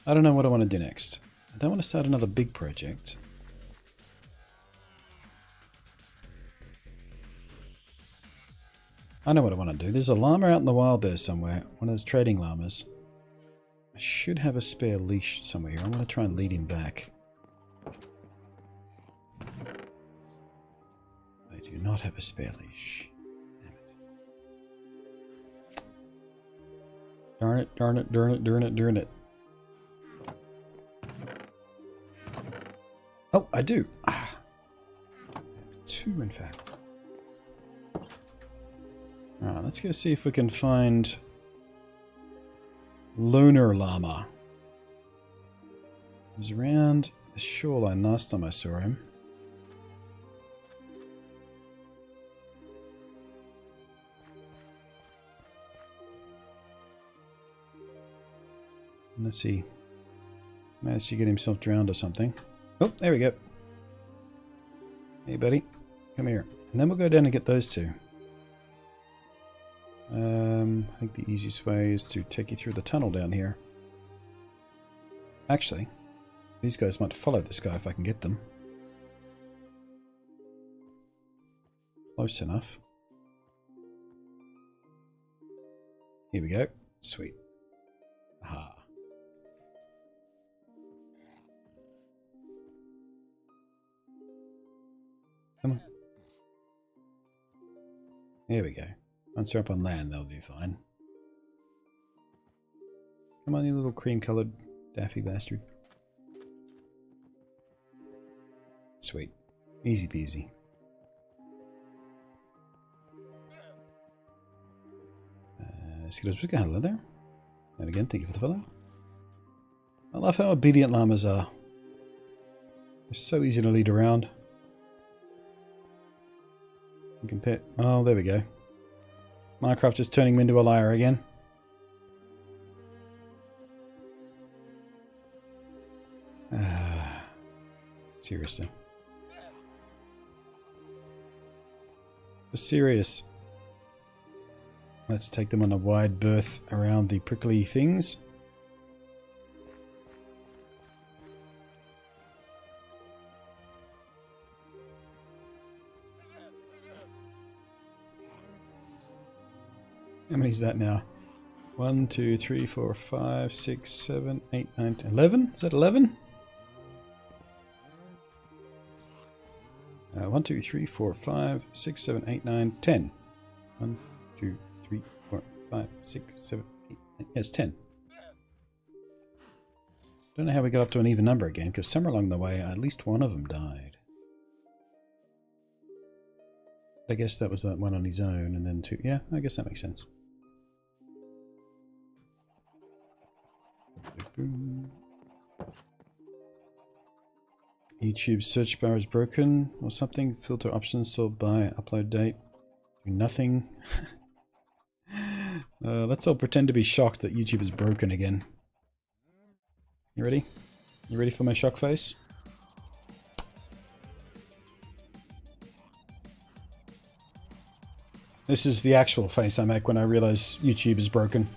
I don't know what I want to do next. I don't want to start another big project. I know what I want to do. There's a llama out in the wild there somewhere. One of those trading llamas. I should have a spare leash somewhere here. I'm going to try and lead him back. I do not have a spare leash. Damn it. Darn it, darn it, darn it, darn it, darn it. Oh, I do. Ah. I have two, in fact. Alright, let's go see if we can find Lunar Llama. He's around the shoreline last time I saw him. Let's see. Managed to get himself drowned or something. Oh, there we go. Hey, buddy. Come here. And then we'll go down and get those two. I think the easiest way is to take you through the tunnel down here. Actually, these guys might follow this guy if I can get them. Close enough. Here we go. Sweet. Aha. There we go. Once they're up on land, they'll do fine. Come on, you little cream-coloured daffy bastard. Sweet. Easy peasy. Skittles, we got leather. And again, thank you for the follow. I love how obedient llamas are. They're so easy to lead around. Compare. Oh, there we go. Minecraft just turning me into a liar again. Seriously. Serious. Let's take them on a wide berth around the prickly things. How many is that now? 1, 2, 3, 4, 5, 6, 7, 8, 9, 10, 11? Is that 11? 1, 2, 3, 4, 5, 6, 7, 8, 9, 10. 1, 2, 3, 4, 5, 6, 7, 8, 9. Yes, 10. Don't know how we got up to an even number again, because somewhere along the way, at least one of them died. I guess that was that one on his own, and then two. Yeah, I guess that makes sense. YouTube search bar is broken or something. Filter options, sort by, upload date. Do nothing. Let's all pretend to be shocked that YouTube is broken again. You ready? You ready for my shock face? This is the actual face I make when I realize YouTube is broken.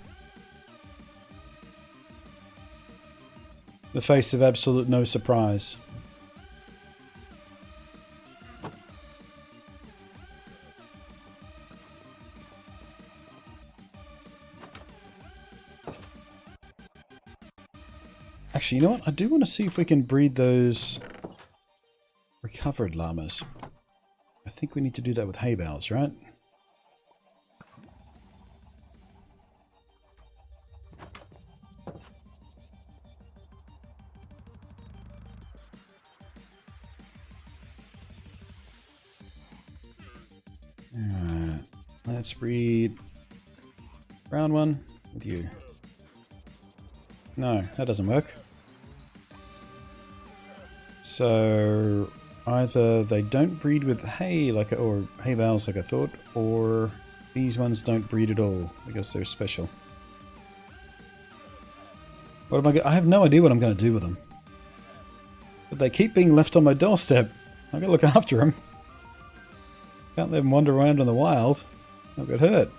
The face of absolute no surprise. Actually, you know what? I do want to see if we can breed those recovered llamas. I think we need to do that with hay bales, right? Alright, let's breed brown one with you. No, that doesn't work. So either they don't breed with hay or hay bales like I thought, or these ones don't breed at all because they're special. What am I have no idea what I'm going to do with them. But they keep being left on my doorstep. I've got to look after them. Can't let them wander around in the wild. I'll get hurt.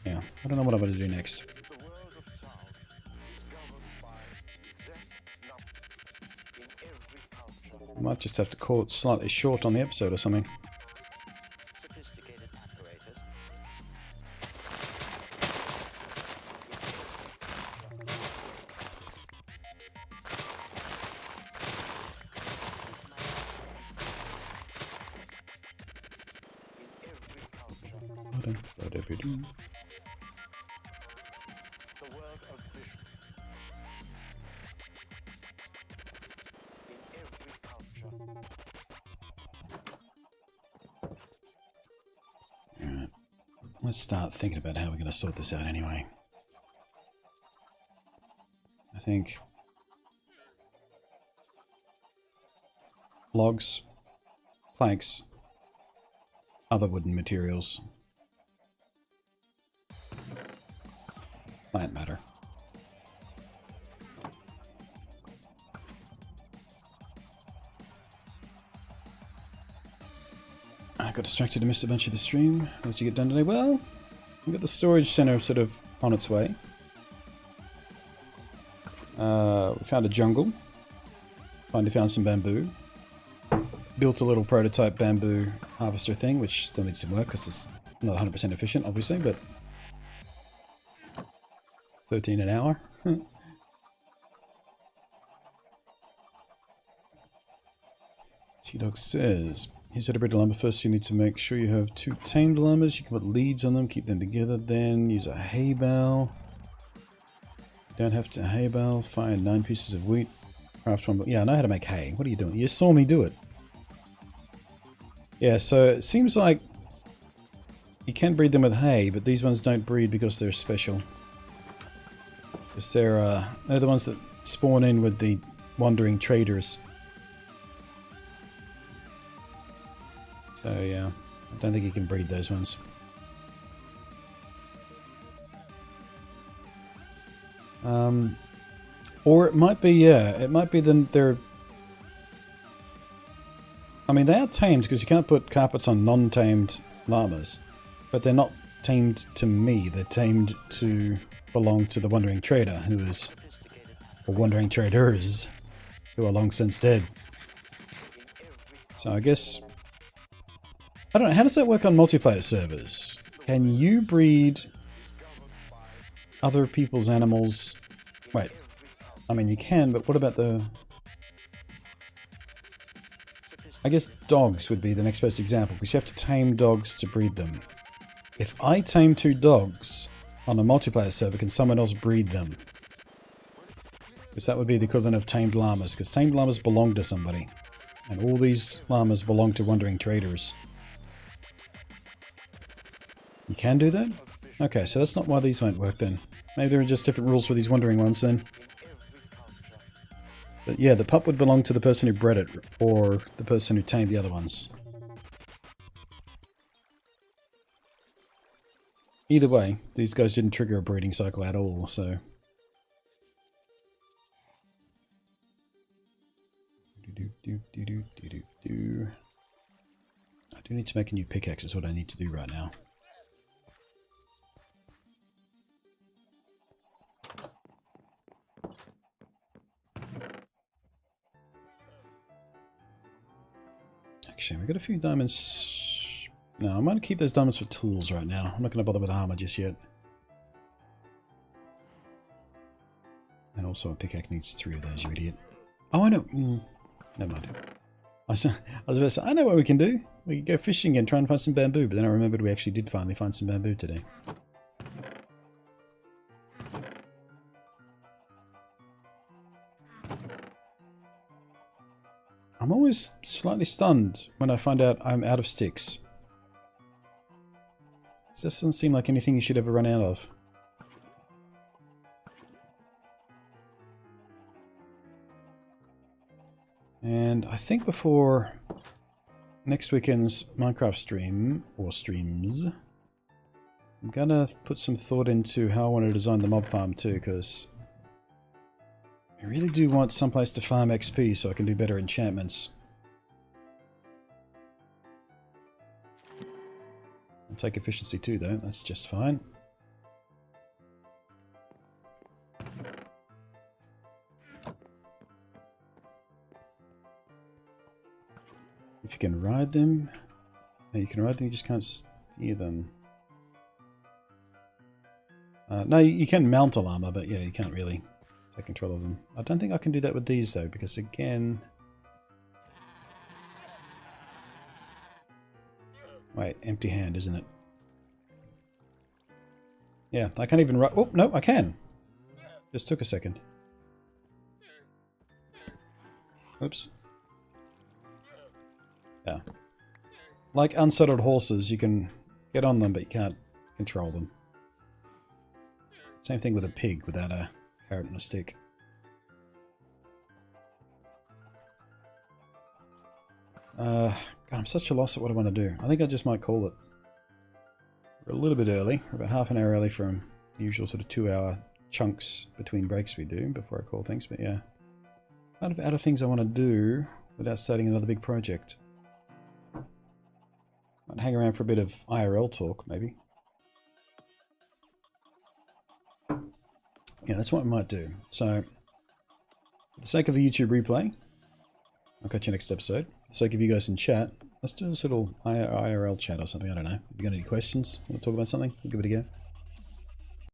Yeah, I don't know what I'm going to do next. I might just have to call it slightly short on the episode or something. Let's start thinking about how we're going to sort this out anyway. I think logs, planks, other wooden materials, plant matter. I got distracted and missed a bunch of the stream. What did you get done today? Well, we got the storage center sort of on its way. We found a jungle. Finally found some bamboo. Built a little prototype bamboo harvester thing, which still needs some work because it's not 100% efficient, obviously, but 13 an hour. G-Dog says, here's how to breed a llama. First, you need to make sure you have 2 tamed llamas. You can put leads on them, keep them together, then use a hay bale. Don't have to hay bale. Find 9 pieces of wheat. Craft 1. Yeah, I know how to make hay. What are you doing? You saw me do it. Yeah, so it seems like you can breed them with hay, but these ones don't breed because they're special. Because they're the ones that spawn in with the wandering traders. So yeah, I don't think you can breed those ones. Or it might be, yeah, it might be then they're... I mean, they are tamed because you can't put carpets on non-tamed llamas. But they're not tamed to me, they're tamed to belong to the Wandering Trader, who is... or Wandering Traders, who are long since dead. So I guess... I don't know, how does that work on multiplayer servers? Can you breed other people's animals? Wait, I mean you can, but what about the... I guess dogs would be the next best example, because you have to tame dogs to breed them. If I tame 2 dogs on a multiplayer server, can someone else breed them? Because that would be the equivalent of tamed llamas, because tamed llamas belong to somebody. And all these llamas belong to Wandering Traders. You can do that? Okay, so that's not why these won't work then. Maybe there are just different rules for these wandering ones then. But yeah, the pup would belong to the person who bred it, or the person who tamed the other ones. Either way, these guys didn't trigger a breeding cycle at all, so... I do need to make a new pickaxe, is what I need to do right now. Actually, we got a few diamonds. No, I'm going to keep those diamonds for tools right now. I'm not going to bother with armor just yet. And also a pickaxe needs 3 of those, you idiot. Oh, I know. Never mind. I was about to say, I know what we can do. We can go fishing and try and find some bamboo, but then I remembered we actually did finally find some bamboo today. I'm always slightly stunned when I find out I'm out of sticks. It just doesn't seem like anything you should ever run out of. And I think before next weekend's Minecraft stream, or streams, I'm gonna put some thought into how I want to design the mob farm too, because I really do want someplace to farm XP so I can do better enchantments. I'll take efficiency too though, that's just fine. If you can ride them... No, you can ride them, you just can't steer them. No, you can mount a llama, but yeah, you can't really take control of them. I don't think I can do that with these though, because again... Wait, empty hand, isn't it? Yeah, I can't even ride... Oh, no, I can! Just took a second. Oops. Yeah. Like unsettled horses, you can get on them, but you can't control them. Same thing with a pig without a carrot and a stick. God, I'm such a loss at what I want to do. I think I just might call it. We're a little bit early. We're about half an hour early from the usual sort of 2-hour chunks between breaks we do before I call things, but yeah. Out of things I want to do without starting another big project. Might hang around for a bit of IRL talk, maybe. Yeah, that's what I might do. So, for the sake of the YouTube replay, I'll catch you next episode. For the sake of you guys in chat, Let's do this little IRL chat or something, I don't know. If you got any questions, want to talk about something, we'll give it a go.